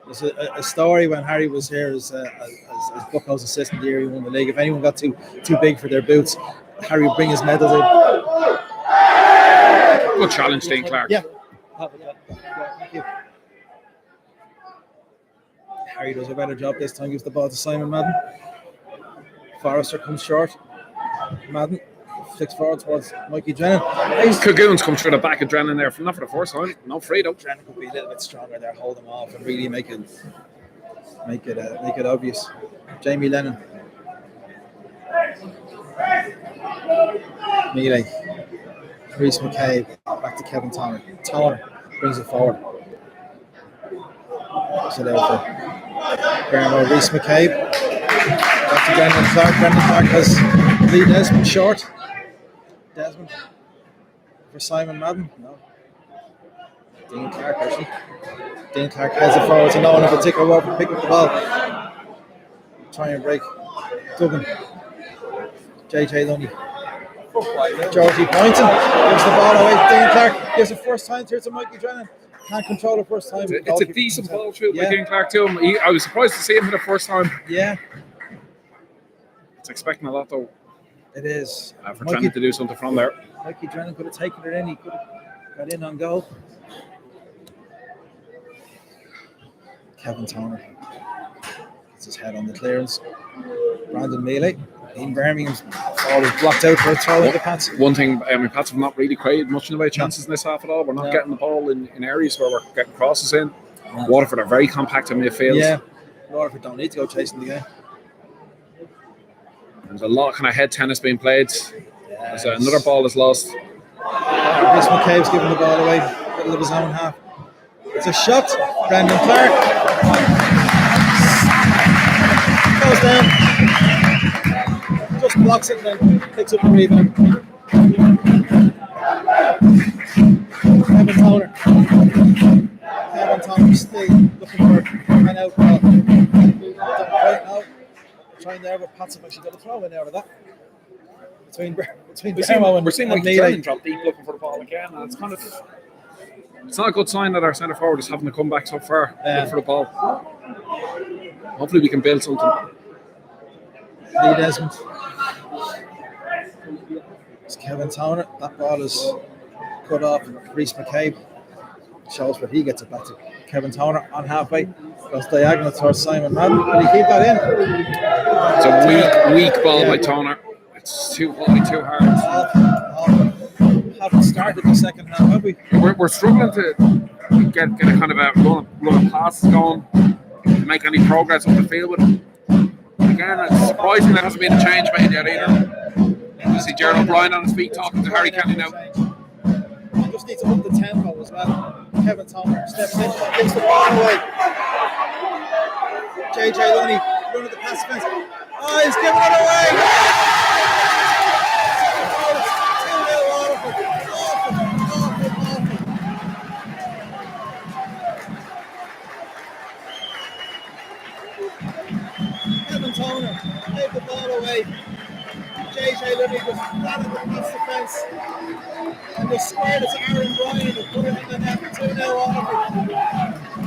There's a story when Harry was here as Bucko's assistant the year he won the league. If anyone got too big for their boots, Harry would bring his medals in. Good challenge, Dean Clark. Yeah. Thank you. Harry does a better job this time, gives the ball to Simon Madden. Forrester comes short. Madden flicks forward towards Mikey Drennan. Cagoons come through the back of Drennan there, not for the first time. No free though. Drennan could be a little bit stronger there, hold him off and really make it obvious. Jamie Lennon. Mealy. Rhys McCabe. Back to Kevin Toner. Toner brings it forward. So there for Rhys McCabe. Back to Brendan Clark. Brendan Clark has Lee Desmond short. Desmond for Simon Madden. No. Dean Clark actually. Dean Clark heads it forward to no one in particular. Walker pick up the ball. Try and break. Duggan. JJ Lunny. Georgie Poynton gives the ball away. Dean Clark gives it first time through to Mikey Drennan. Can't control it first time. It's a decent ball through by Dean Clark to him. I was surprised to see him for the first time. Yeah. It's expecting a lot though. It is. For trying to do something from there. Mikey Drennan could have taken it in. He could have got in on goal. Kevin Toner gets his head on the clearance. Brandon Mealy. In Birmingham's ball is blocked out for a throw into Pats. One thing, Pats have not really created much in the way of chances in this half at all. We're not getting the ball in areas where we're getting crosses in. Waterford are very compact in midfield. Yeah, Waterford don't need to go chasing the game. There's a lot of kind of head tennis being played. Yes. Another ball is lost. Rhys McCabe's giving the ball away, middle of his own half. It's a shot. Brendan Clark goes down. Just blocks it and then picks up the rebound. Kevin Toner. Kevin Toner still looking for an out ball. Don't quite know. but Pats have actually got a throw in out of that. Between We're Bermo seeing and Mike Neely. Drennan drop deep looking for the ball again, and it's kind of. It's not a good sign that our centre forward is having to come back so far looking for the ball. Hopefully, we can build something. Lee Desmond. It's Kevin Toner. That ball is cut off. Reece McCabe shows where he gets it back to Kevin Toner on halfway. Goes diagonal towards Simon Madden. Will he keep that in? It's a weak ball by Toner. It's too high, too hard. Haven't started the second half, have we? We're struggling to get a kind of a run of passes going, to make any progress on the field with it. Again, it's surprising there hasn't been a change made yet either. You see Gerald O'Brien on his feet talking to Harry Kenny now. He just needs to up the tempo as well. Kevin Toner steps in, takes the ball away. JJ Lunny running the pass fence. Oh, he's giving it away! Kevin Toner gave the ball away. JJ Lunny just ran it across the fence and just squared it to Aaron Bryan and put it in the net. 2-0 Waterford.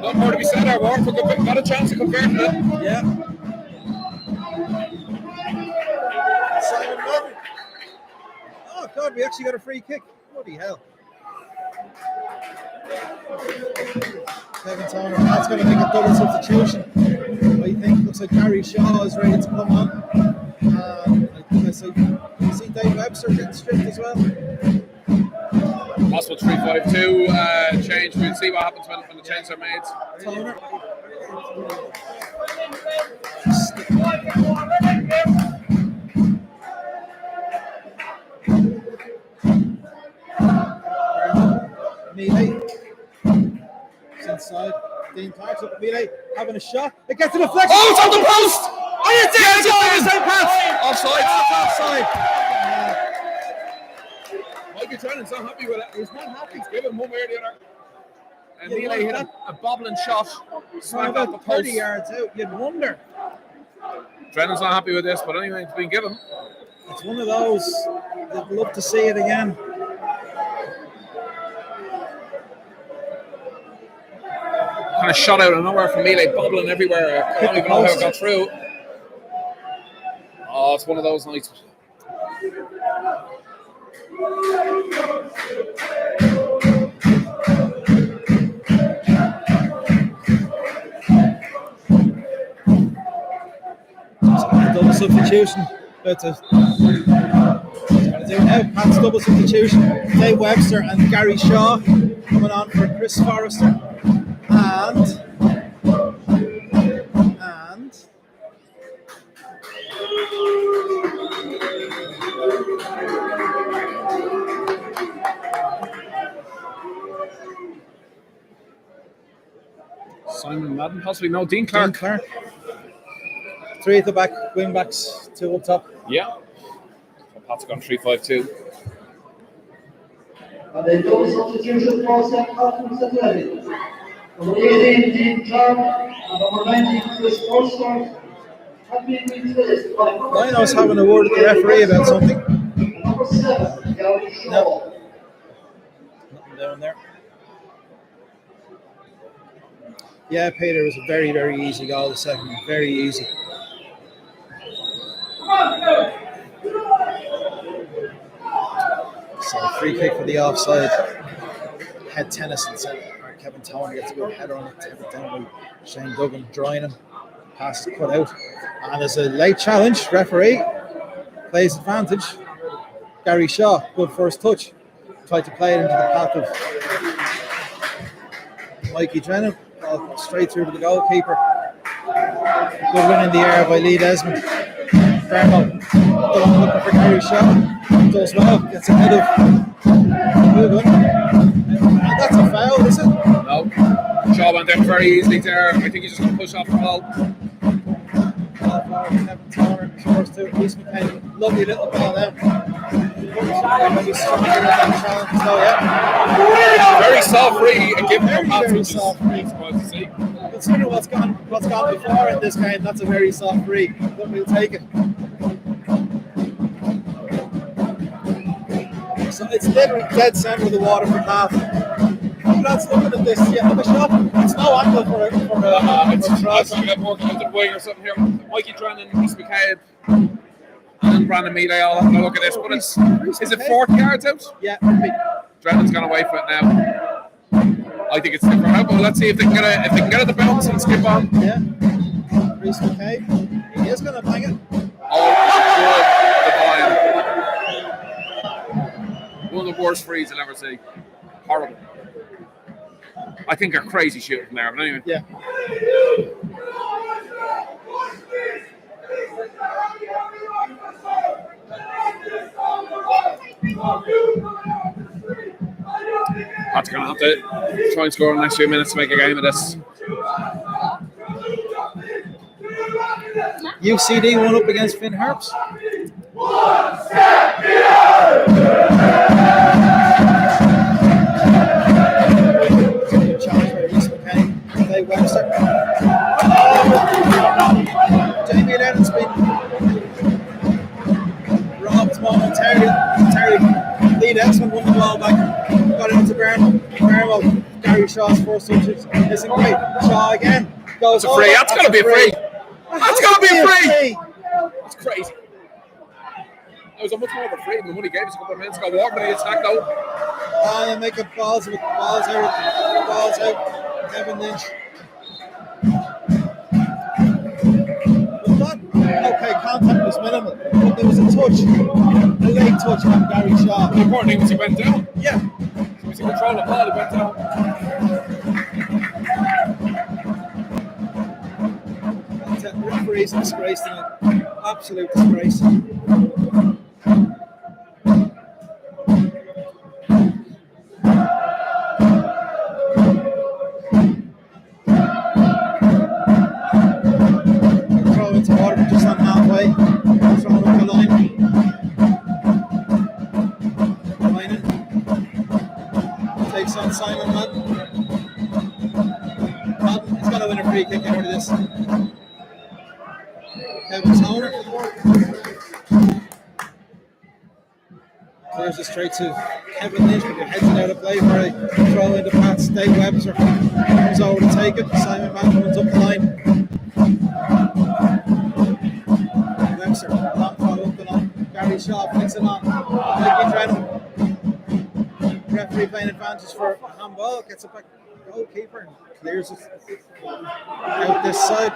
Not more to be said, our Waterford got a chance to convert it. Yeah. Simon Madden. Oh, God, we actually got a free kick. Bloody hell. Kevin Toner, that's going to make a double substitution. I think looks like Gary Shaw is ready to come on. I see Dave Webster getting stripped as well. Possible 3-5-2 change. We'll see what happens when the changes are made. Toner. Mealy. It's inside. Dean Clark's up at Mealy, having a shot. It gets a deflection. Oh, it's on the post! Oh, it's in! It's Offside. offside. Mikey Trennan's not happy with it. He's not happy. He's given one way or the other. And Yeah, Neely hit that- a bobbling shot. Smacked off the About 30 post. yards out. You'd wonder. Trennan's not happy with this, but anyway, it's been given. It's one of those. They'd love to see it again. Kind of shot out of nowhere from Mealy, bobbling everywhere. I don't even know how it got through. Oh, it's one of those nights. Double substitution. About to do now. Pat's double substitution. Dave Webster and Gary Shaw coming on for Chris Forrester. And Simon Madden, possibly no. Dean Clark. Three at the back, wing backs, two up top. Yeah. So Pat's gone 3-5-2. And the double substitution for St. Catherine's at ready. Number 18, Dean Clark, and number 19, Chris Forster, have been replaced by Lino's having a word with the referee about something. and number 7, Gary Shaw. No. Nothing down there. Yeah, Peter, it was a very, very easy goal, the second one. Very easy. So free kick for the offside. Head tennis and Kevin Toner gets a good header on it. Taken down by Shane Duggan, drawing him. Pass is cut out. And there's a late challenge. Referee plays advantage. Gary Shaw, good first touch. Tried to play it into the path of Mikey Drennan. Ball goes straight through to the goalkeeper. Good win in the air by Lee Desmond. Vermo, the one looking for Gary Shaw. Does well, gets ahead of Hogan. And that's a foul, is it? No. Shaw went down very easily there. I think he's just going to push off the ball. Kevin Tower shores to Reece McKay. Lovely little ball there. Very soft free and giving him pass, very which soft is free. surprised to see. Considering what's gone before in this game, that's a very soft free, but we'll take it. So it's literally dead centre of the Waterford half. That's looking at this. Yeah, have a shot. It's no angle for a cross. It's more coming to the wing or something here. Mikey Drennan, Reece McCabe, and Brandon Mealy all having a look at this. But is it 40 yards out? Yeah. Drennan's gone away for it now. I think it's different out, but let's see if they can get it the bounce and skip on. Yeah. Reece McCabe. He is going to bang it. Oh, good. One of the worst frees I'll ever see. Horrible. I think they're crazy shooting there, but anyway. Yeah. Pat's going to have to try and score in the next few minutes to make a game of this. UCD won up against Finn Harps. Challenge by Reece McKay. Clay Webster. Jamie Lennon's been robbed momentarily. Lee Desmond won the ball back. Got it into Vermo. Gary Shaw's first touch isn't great. Shaw again. Goes It's a free. That's got to be a free. That's got to be a free. That's crazy. That was a much more of a free than what he gave us a couple of minutes ago. Waterford attack though. And they make a balls out. Kevin Lynch. Okay, contact was minimal, but there was a touch, a late touch on Gary Shaw. The important thing was he went down. Yeah. He was in control of the ball, he went down. That's a referee's disgrace tonight. Absolute disgrace. Throw into water just on halfway. Throw it up the line. Ryan takes on Simon Madden. Madden is going to win a free kick out of this. Kevin Toner. Clears it straight to Kevin Lynch, but heads it out of play for a throw into Pat's. Dave Webster comes over to take it. Simon Madden runs up the line. Webster, long throw up the line. Gary Shaw flicks it on. Mickey Drennan. Referee playing advantage for a handball. Gets it back to the goalkeeper and clears it out this side.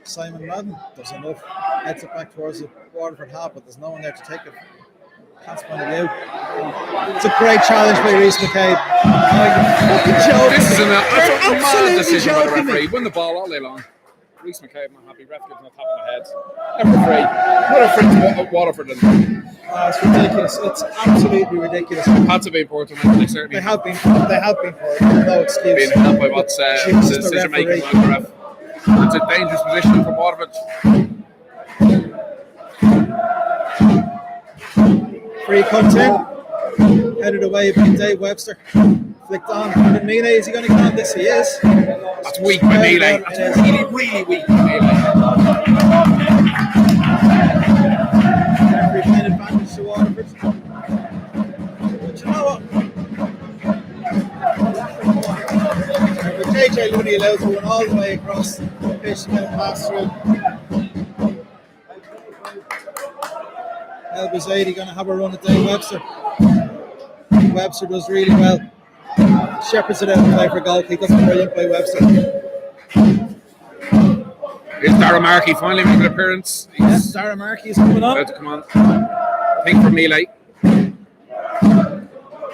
Simon Madden does enough. Heads it back towards the Waterford half, but there's no one there to take it. Can't spin it out. It's a great challenge by Reece McCabe. This is a mad decision by the referee. Win the ball all day long. Reece McCabe not happy. Ref gives no top on the head. Number 3. What a free to Waterford. It's ridiculous. It's absolutely ridiculous. Had to be important. They certainly They have been for it. No excuse. Being helped by what's the decision making by the ref. It's a dangerous position for Waterford. Free comes in. Headed away by Dave Webster. Flicked on. And Mealy, is he going to get on this? He is. That's weak by Mealy. That's really, really weak by Mealy. Referee playing advantage to Waterford. But you know what? But JJ Looney allowed to run all the way across the pitch to get a pass through. El Bazadi going to have a run at Dave Webster. Webster does really well. Shepherds it out of play for goalkeeper. That's brilliant by Webster. Here's Dara Markey finally making an appearance. Yes, Dara Markey is coming on. About to come on. I think for Mealy.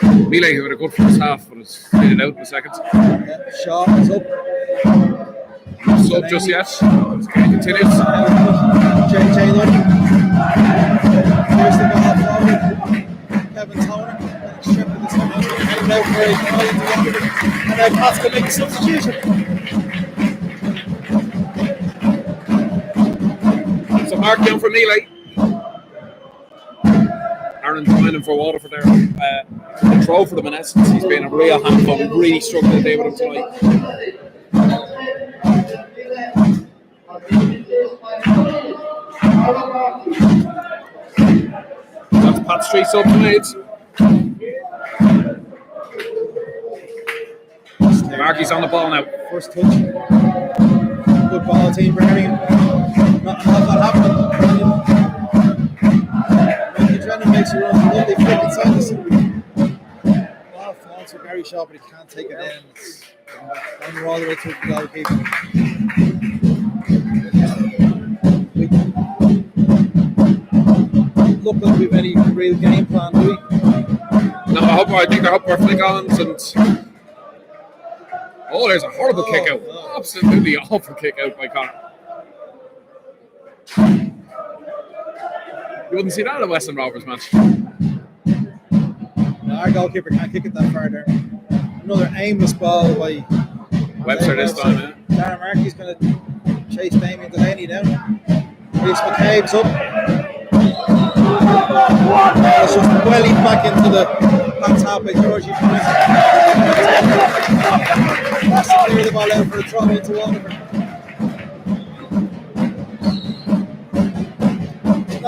Mealy who had a good first half, but it's hit it out in the second. Yeah, Shaw is up. Sub just yet. It continues. JJ Lundy. Here's the ball forward. Kevin Toner. Stripping this one out. Heading out for a goal into Waterford. And now Pat's going to make a substitution. So mark down for Mealy. Aaron joining for Waterford there. The throw for them in essence. He's been a real handful. We've really struggled today with him tonight. That's Pat Street up tonight. Marky's on the ball now. First touch. Good ball, team Birmingham. Not happening. Mikey Drennan makes a run. Lovely flick inside this. Ball falls for Gary Shaw, but he can't take it in. It's going all the way to the goalkeeper. Look like we've any real game plan, do we? No, I think they're up for flick-ons and... Oh, there's a horrible kick out. Absolutely awful kick out by Connor. You wouldn't see that at a Western Rovers match. No, our goalkeeper can't kick it that far there. Another aimless ball by Webster this time, yeah. Darren Markey's going to chase Damien Delaney down. Reece McCabe's up. It's just welling back into the back top by Georgie. Has to clear the ball out for a throw into Waterford.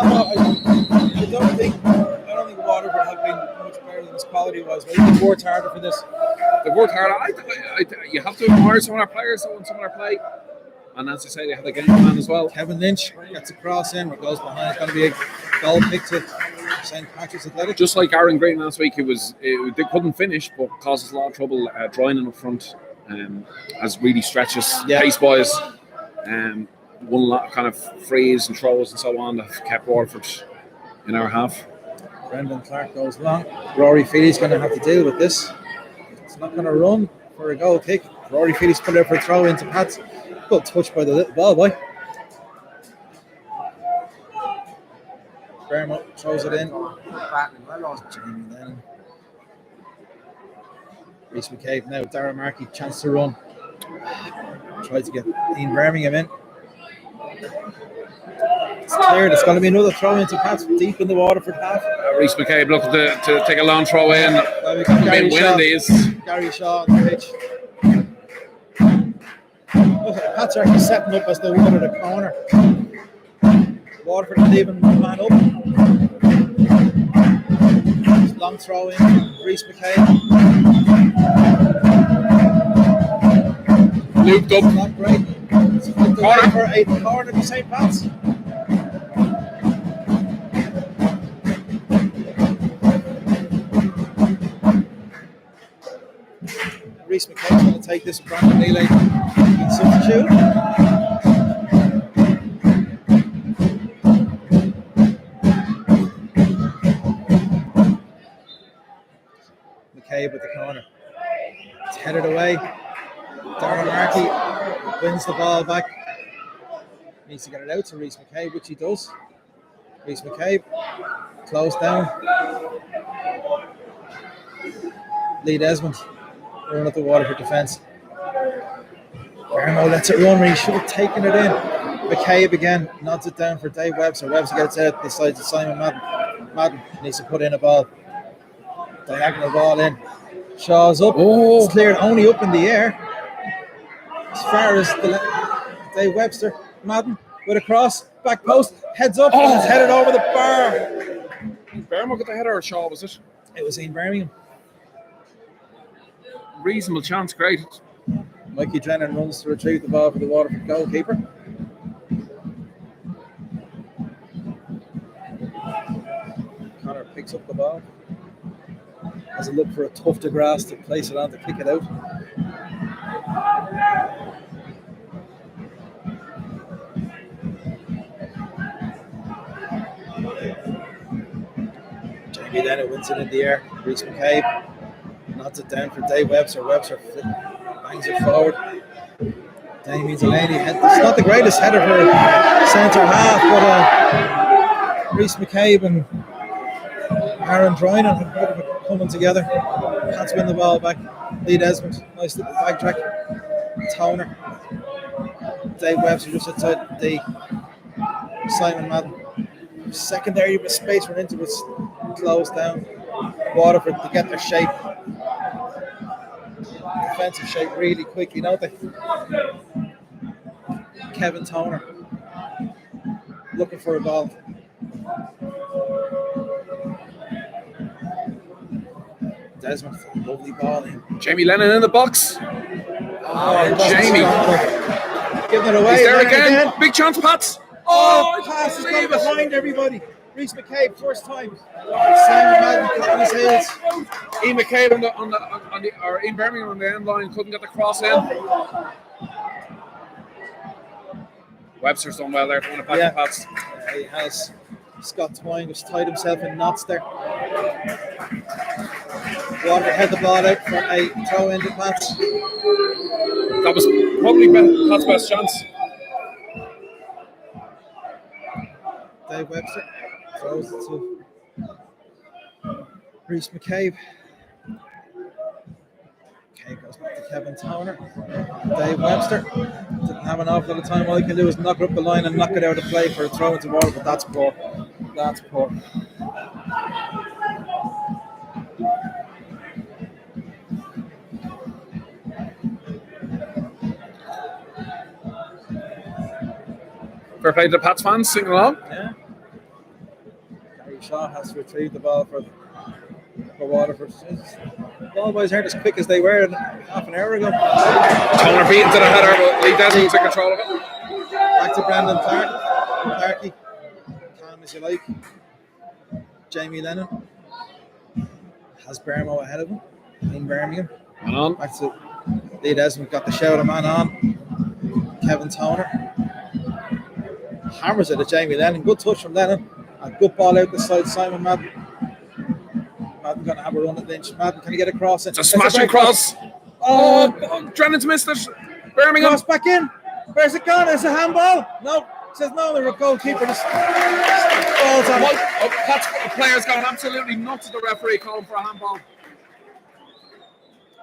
I don't think Waterford have been much better than this quality-wise. But they've worked harder for this. They've worked harder. You have to admire some of our players and some of our play. And as I say, they had a game plan as well. Kevin Lynch gets a cross in, what goes behind. It's going to be a goal kick to St. Patrick's Athletic. Just like Aaron Green last week, they couldn't finish, but caused us a lot of trouble drawing up front. As really stretches pace-wise. Won a lot of kind of frees and throws and so on that kept Waterford in our half. Brendan Clark goes long. Rory Feely's going to have to deal with this. It's not going to run for a goal kick. Rory Feely's put out for a throw into Pat's. Good touch by the little ball boy. Bermo throws it in. Jamie Lennon. Reece McCabe now. Darren Markey, chance to run. Tries to get Ian Birmingham in. It's cleared. It's going to be another throw into Pat deep in the Waterford half. Reece McCabe looking to take a long throw in. We've got Gary Shaw. These. Gary Shaw on the pitch. Pat's actually setting up as though we wanted a corner. Waterford leaving one man up. Long throw in. Reece McCabe. Looped up. Not great. It's corner for a corner to St. Pat's. Reece McCabe's going to take this from Brandon Neely and substitute. McCabe with the corner. It's headed away. Darren Markey wins the ball back. Needs to get it out to Reece McCabe, which he does. Reece McCabe close down. Lee Desmond running at the Waterford defence. Bermo lets it run when he should have taken it in. McCabe again nods it down for Dave Webster. Webster gets out, decides to Simon Madden. Madden needs to put in a ball. Diagonal ball in. Shaw's up. Oh. It's cleared only up in the air. As far as Dave Webster. Madden with a cross. Back post. Heads up. And it's headed over the bar. Bermo got the header or Shaw, was it? It was Ian Birmingham. Reasonable chance, great. Mikey Drennan runs to retrieve the ball for the Waterford goalkeeper. Connor picks up the ball. Has a look for a tuft of grass to place it on to kick it out. Jamie then it wins it in the air. Reese McCabe knocks it down for Dave Webster. Webster bangs it forward. Damien Delaney, it's not the greatest header for centre half, but Reese McCabe and Aaron Drynan are coming together. Cats win the ball back. Lee Desmond, nice little back track. Toner. Dave Webster just outside the Simon Madden. Secondary with space run into it, closed down. Waterford to get their shape. Defensive shape really quickly, don't they? Kevin Toner looking for a ball. Desmond, lovely ball in. Jamie Lennon in the box. Jamie. Giving it away. He's there again. Big chance, Pats. Oh, pass is going behind everybody. Reese McCabe, first time. Simon Madden caught his heels. Ian McCabe or Ian Birmingham on the end line couldn't get the cross in. Webster's done well there to win it back to Pats. He has. Scott Twine just tied himself in knots there. Waterford had the ball out for a throw into Pats. That was probably Pat's best chance. Dave Webster throws it to Reese McCabe. McCabe goes back to Kevin Toner. Dave Webster didn't have an awful lot of time. All he can do is knock it up the line and knock it out of play for a throw into water, but that's poor. That's poor. Fair play to the Pats fans singing along. Yeah. Gary Shaw has to retrieve the ball for Waterford. The ball boys aren't as quick as they were half an hour ago. Toner beat into the header, but Lee Desmond took control of it. Back to Brendan Clarkey. Calm as you like. Jamie Lennon has Bermo ahead of him in Birmingham. Man on. Back to Lee Desmond, got the shout of man on. Kevin Toner hammers it at Jamie Lennon. Good touch from Lennon. A good ball out the side. Simon Madden. Madden going to have a run at Lynch. Madden, can he get a cross in? It's a smashing cross. Oh, Drennan's missed it. Birmingham. Cross back in. Where's it gone? Is it a handball? No. Says no, the goalkeeper just falls on it. Pat's players going absolutely nuts at the referee calling for a handball.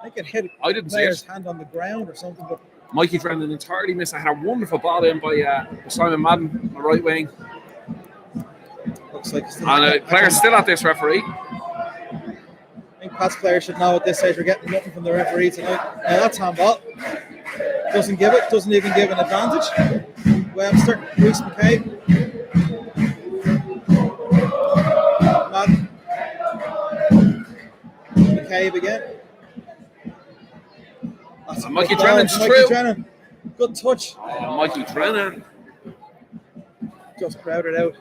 I think it hit I didn't see player's it. hand on the ground or something. But Mikey Drennan entirely missed. I had a wonderful ball in by Simon Madden on the right wing. looks like. And players still at this referee. I think Pat's players should know at this stage we're getting nothing from the referee tonight. Now that's handball. Doesn't give it. Doesn't even give an advantage. Webster, Reese McCabe. Madden. McCabe again. That's a Mikey good ball. Drennan's Mikey through. Drennan. Good touch. Oh, Mikey Drennan. Just crowded out.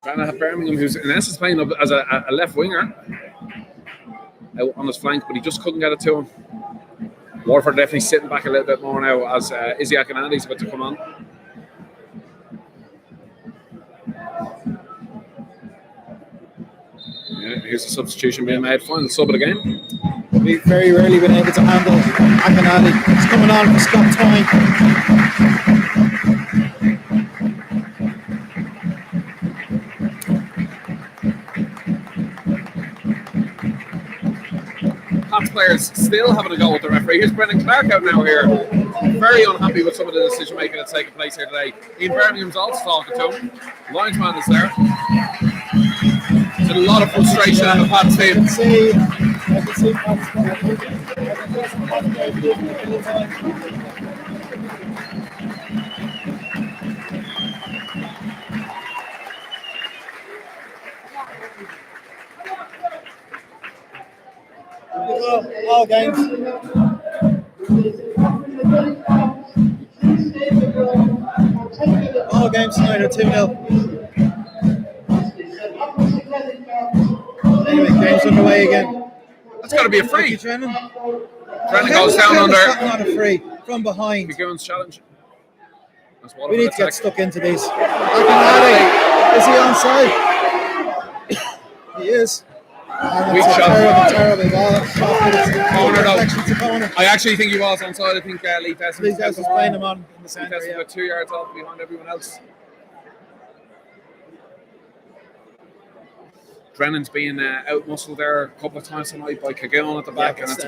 Trying to have Birmingham, who's in essence playing up as a left winger out on his flank, but he just couldn't get it to him. Waterford definitely sitting back a little bit more now as Izzy Akinandi's about to come on. Yeah, here's the substitution being made. Final sub of the game. We've very rarely been able to handle Akinandi. It's coming on for Scott Tyne. Pats players still having a go with the referee. Here's Brendan Clark out now here. Very unhappy with some of the decision making that's taking place here today. Ian Birmingham's also talking to him. Linesman is there. There's a lot of frustration on the Pats team. I can see Pat's. All games. All games tonight are 2-0. Anyway, game's underway again. That's got to be a free. Drennan Goes down under. Not a free from behind. McGowan's challenge. That's We need to get stuck into these. Akinadi, is he onside? is. And Weak it's a shot. terrible ball. Corner though. Deflection to corner. I actually think he was onside. I think Lee Desmond Lee Desmond's playing him on in the Lee centre. Desmond Yeah. got 2 yards off behind everyone else. Drennan's been out muscled there a couple of times tonight by Cagoon at the back. Yeah, And it's,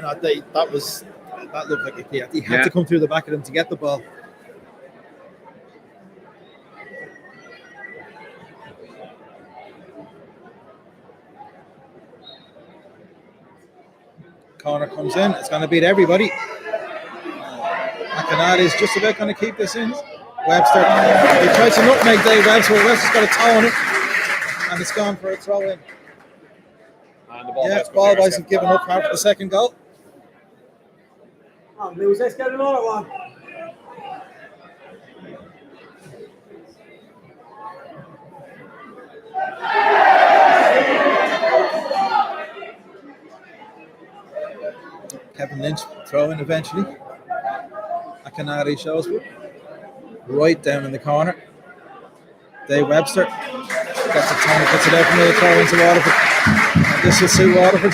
that looked like he had Yeah. to come through the back of him to get the ball. Corner comes in. It's going to beat everybody. McInally is just about going to keep this in. Webster. He tries to nutmeg Dave Webster. Webster's got a toe on it. And it's gone for a throw in. and the ball Yeah, boys ball boys have given up after the second goal. Oh, Lewis, let's get another one. Kevin Lynch throwing eventually. McInally shows right down in the corner. Dave Webster gets a ton, puts it out from the throw into Waterford. And this will suit Waterford.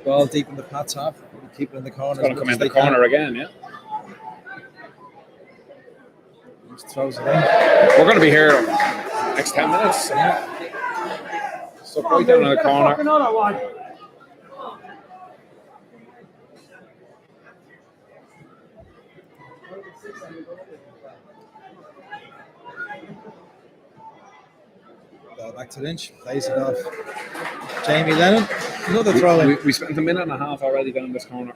Ball deep in the Pat's half. Keep it in the corner. going to come in the corner again, yeah. Just throws it in. We're going to be here next 10 minutes. Yeah. So right down in the corner. Another one. Ball back to Lynch. Plays it off. Jamie Lennon. Another throw in. We spent a minute and a half already down this corner.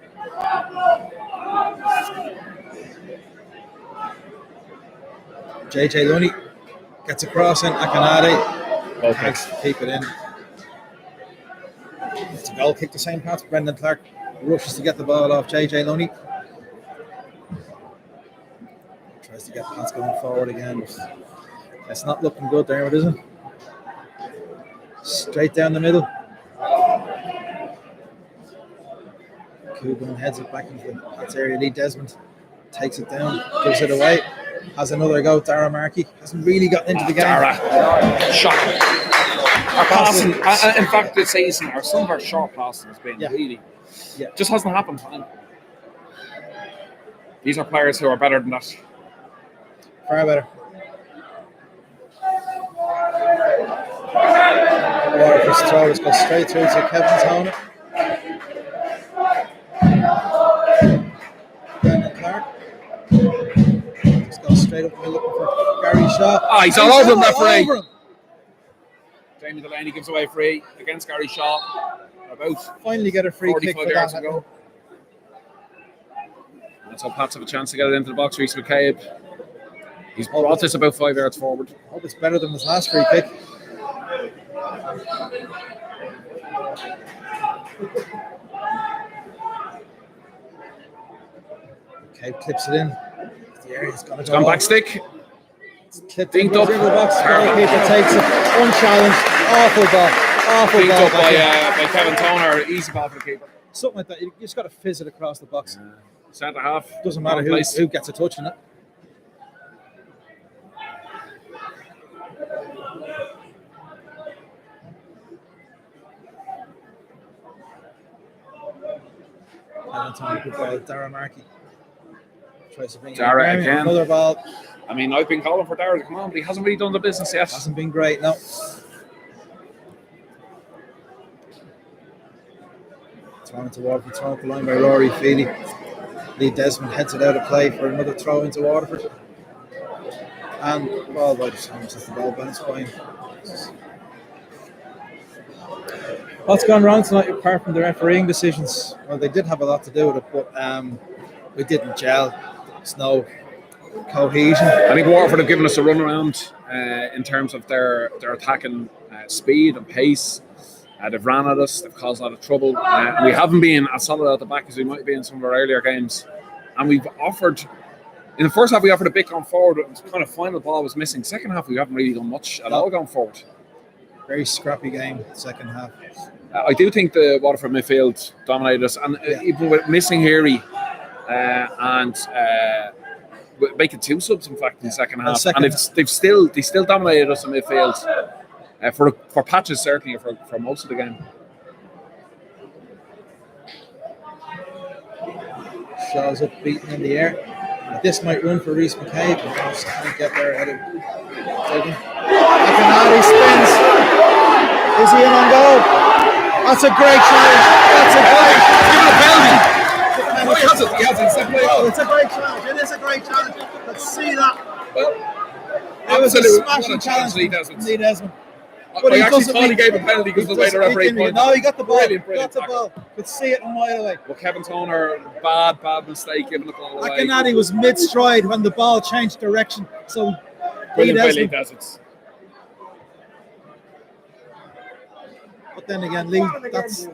JJ Lunny gets a cross in. McInally Okay. tries to keep it in. It's a goal kick to St. Pat's. Brendan Clark rushes to get the ball off JJ Lunny. Tries to get Pat's going forward again, but it's not looking good there, is it? Straight down the middle. Coogan heads it back into the Pat's area. Lee Desmond takes it down, gives it away. Has another go. Dara Markey hasn't really gotten into the game. Dara, shot. Our passing, in fact, this season, some of our short passing has been really, just hasn't happened. And these are players who are better than that. Far better. Waterford's throw just goes straight through to Kevin's Hona. Brendan Clark. Just goes straight up the middle looking for Gary Shaw. Ah, he's all over him, all referee. over him. Jamie Delaney gives away free against Gary Shaw. About Finally get a free kick 45 for yards that. ago. And so Pats have a chance to get it into the box. Reece McCabe. He's brought this about 5 yards forward. I hope it's better than his last free kick. Okay, clips it in. The area's gone Back stick. Clipped in Dinked up. the box. Goalkeeper takes it. Unchallenged. Awful ball. Awful Dinked ball. up by Kevin Toner. Easy ball for the keeper. Something like that. You just got to fizz it across the box. Centre half. Doesn't matter Wrong who place. gets a touch in it. Good ball. Dara Markey tries to bring Dara it in. again. Another ball. I mean, I've been calling for Dara to come on, but he hasn't really done the business yet. Hasn't been great, no. Thrown into Waterford, thrown up the line by Rory Feely. Lee Desmond heads it out of play for another throw into Waterford. And ball by the Thomas as the ball bounced by him. What's gone wrong tonight apart from the refereeing decisions? Well, they did have a lot to do with it, but we didn't gel. There's no cohesion. I think Waterford have given us a run around in terms of their attacking speed and pace. They've ran at us, they've caused a lot of trouble. We haven't been as solid at the back as we might be in some of our earlier games. And we've offered, in the first half, we offered a bit going forward. It was kind of final ball was missing. Second half, we haven't really done much at all going forward. Very scrappy game, second half. I do think the Waterford midfield dominated us. And even with missing Heary and making two subs, in fact, in the second half. And they still dominated us in midfield. For patches, certainly, for most of the game. Shaw's up, beaten in the air. This might run for Reece McCabe. Just can't get there ahead of taking. Akinadi spins. Is he in on goal? That's a great challenge. That's a great. Give it a penalty. Oh, he has it. Oh, it's a great challenge. It is a great challenge. Let's see that. Well, It was a absolute- smashing what a challenge. Lee Desmond. Lee Desmond. But he I actually doesn't thought he mean- gave a penalty because of the way the referee pointed. No, he got the ball. Brilliant Got the tackle. ball. Could see it a mile away. Well, Kevin Toner, bad mistake, giving the ball away. Akinadi was mid-stride when the ball changed direction. So Lee Brilliant play, Lee Desmond. Desmond. But then again, that's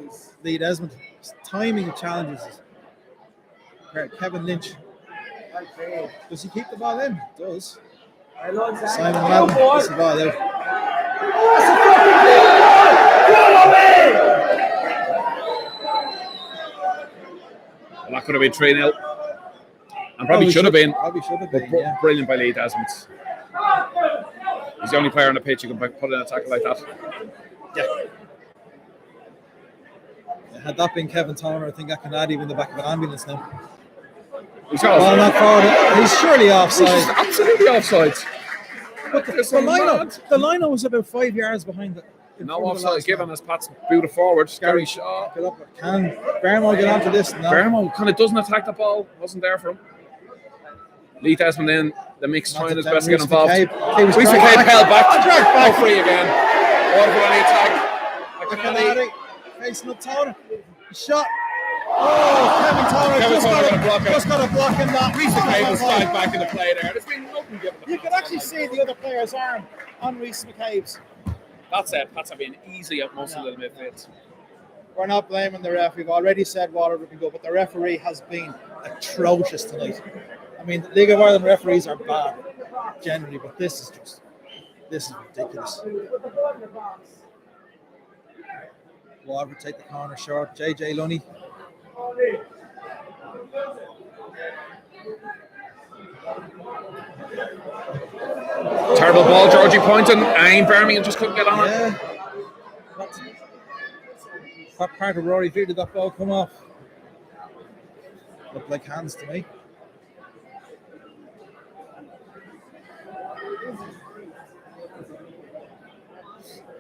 Lee Desmond. Timing of challenges. Kevin Lynch. Does he keep the ball in? He does. Simon Madden gets the ball out. Well, that could have been 3-0. And probably should have been. Probably should have been, But yeah. brilliant by Lee Desmond. He's the only player on the pitch who can put in a tackle like that. Yeah. Had that been Kevin Toner, I think Akinadi in the back of an ambulance now. He's Well, not forward. He's surely offside. absolutely offside. But the lineup was about 5 yards behind it. No offside given as Pat's booted forward. Gary Shaw. Get up. Can Bermo get onto this? No. Bermo kind of doesn't attack the ball. Wasn't there for him. Lee Desmond in the mix, trying his best to get involved. Reece McCabe held back. back. Free again. Waterford on the attack. Akinadi facing up Toner. Shot. Oh, Kevin Toner just got a block in that. Reece McCabe was flagged back in the play there. There's been nothing given. You could actually see the other player's arm on Reece McCabe's. That's it. Pats have been easy at most of the midfield. We're not blaming the ref. We've already said Waterford can go, but the referee has been atrocious tonight. I mean, the League of Ireland referees are bad generally, but this is ridiculous. Waterford take the corner short. JJ Lunny. Terrible ball, Georgie Poynton. Aim Birmingham just couldn't get on it. Yeah. What part of Rory Veer did that ball come off? Looked like hands to me.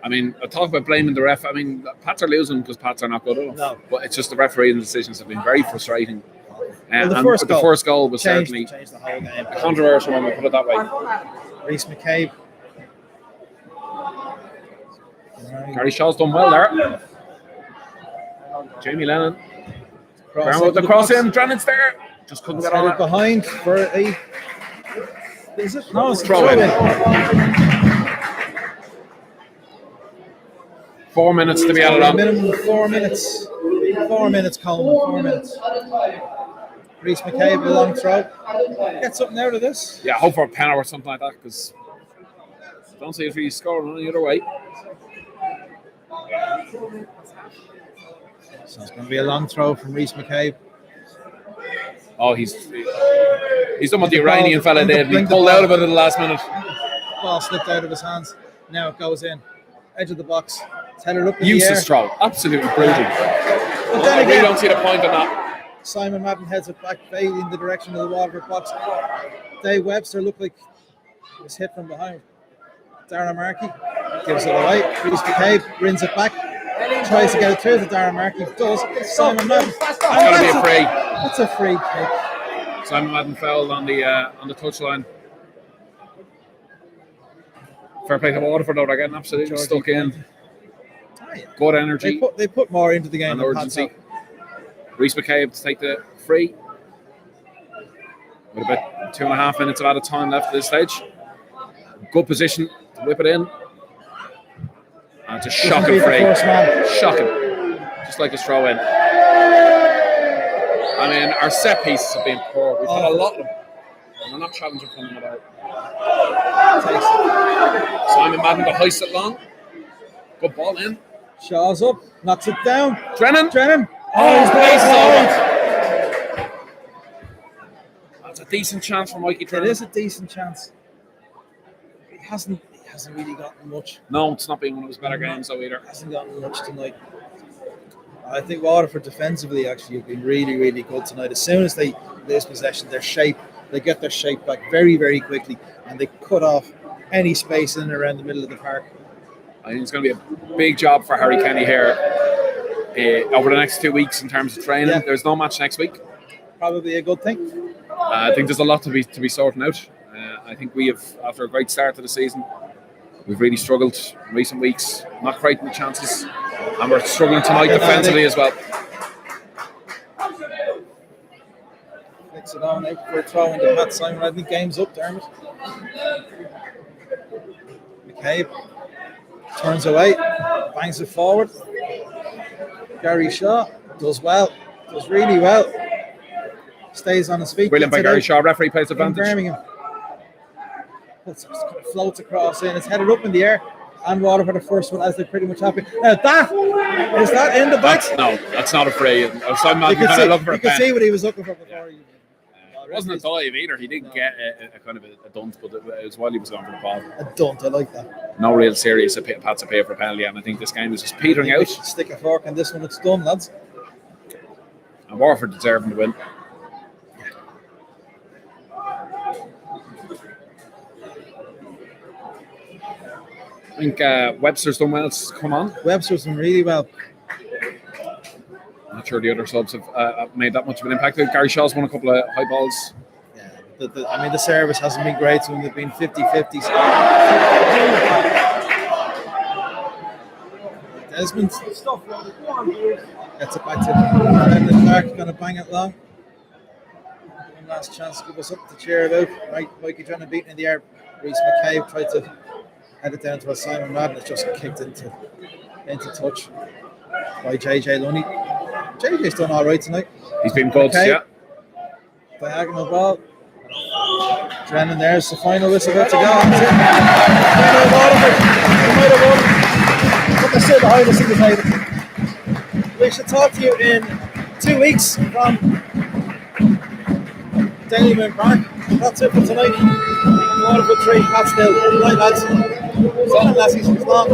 I mean, I talk about blaming the ref. I mean, Pats are losing because Pats are not good enough. No. But it's just the refereeing decisions have been very frustrating. Well, the and first goal was certainly changed the whole game. a controversial one, we put it that way. Reece McCabe. Gary Shaw's done well there. Jamie Lennon. The cross in, Drennan's there. Just couldn't get on it. Behind for a. Is it? No, it's a Throw in. 4 minutes to be added on. Minimum 4 minutes. 4 minutes, Coleman. 4 minutes. Reece McCabe, a long throw. Get something out of this. Yeah, hope for a pen or something like that because I don't see if he's scoring any other way. So it's going to be a long throw from Reece McCabe. Oh, he's done what the Iranian fella did. He pulled out of it at the last minute. Ball slipped out of his hands. Now it goes in. Edge of the box. Headed up in the air. Useless throw. Absolutely brutal. But then We again, don't see the point in that. Simon Madden heads it back in the direction of the Waterford box. Dave Webster looked like he was hit from behind. Darren Markey gives it away. Reece McCabe brings it back. Tries to get it through to Darren Markey. Does. Simon Madden. It's got to be a free. That's a free kick. Simon Madden fouled on the touchline. Fair play to Waterford though. They're getting absolutely stuck in. Oh, yeah. Good energy They put more into the game and than urgency. Pats Reece McCabe to take the free. With about 2.5 minutes of added time left at this stage. Good position to whip it in. And it's a shocking free. Shocking. Just like his throw in. I mean, our set pieces have been poor. We've had a lot of them. And we're not challenging from them at all. Simon Madden to hoist it long. Good ball in. Shaw's up. Knocks it down. Drennan. Oh, he's the over. That's a decent chance for Mikey It Drennan. is a decent chance. He hasn't hasn't really gotten much. No, it's not been one of his better games though either. Hasn't gotten much tonight. I think Waterford defensively actually have been really, really good tonight. As soon as they lose possession, they get their shape back very, very quickly, and they cut off any space in and around the middle of the park. I think it's going to be a big job for Harry Kenny here over the next 2 weeks in terms of training. Yeah. There's no match next week. Probably a good thing. I think there's a lot to be sorting out. I think we have, after a great start to the season, we've really struggled in recent weeks, not creating the chances, and we're struggling tonight defensively as well. Flicks it on out for a throw into Pat Simon. I think game's up, Dermot. McCabe turns away, bangs it forward. Gary Shaw does well, does really well. Stays on his feet. Brilliant by Gary Shaw. Referee plays advantage. Birmingham. Floats across in. It's headed up in the air. And Waterford the first one as they're pretty much happy. Now is that in the back? That's not a free. You can see what he was looking for before. It wasn't a dive either. He didn't get a kind of a dunt, but it was while he was going for the ball. A dunt, I like that. No real serious Pats pay for a penalty, and I think this game is just petering out. Stick a fork in this one. It's done, lads. And Waterford deserving the win. I think Webster's done well. Come on. Webster's done really well. Not sure the other subs have made that much of an impact. Gary Shaw's won a couple of high balls. Yeah, the service hasn't been great to them. They've been 50-50s. Desmond gets it back to Brendan Clark. Going to bang it long. One last chance to give us up to cheer it out. Right, Mikey trying to beat in the air. Reece McCabe tried to head it down to Simon Madden. It's just kicked into touch by JJ Lunny. JJ's done all right tonight. He's been good, yeah. Diagonal ball. Drennan, there's the final whistle about to go. But they're still behind us in the table. We should talk to you in 2 weeks from Dalymount Park. That's it for tonight. Waterford 3, Pats 0. Good night, lads. So long, lassies. Long.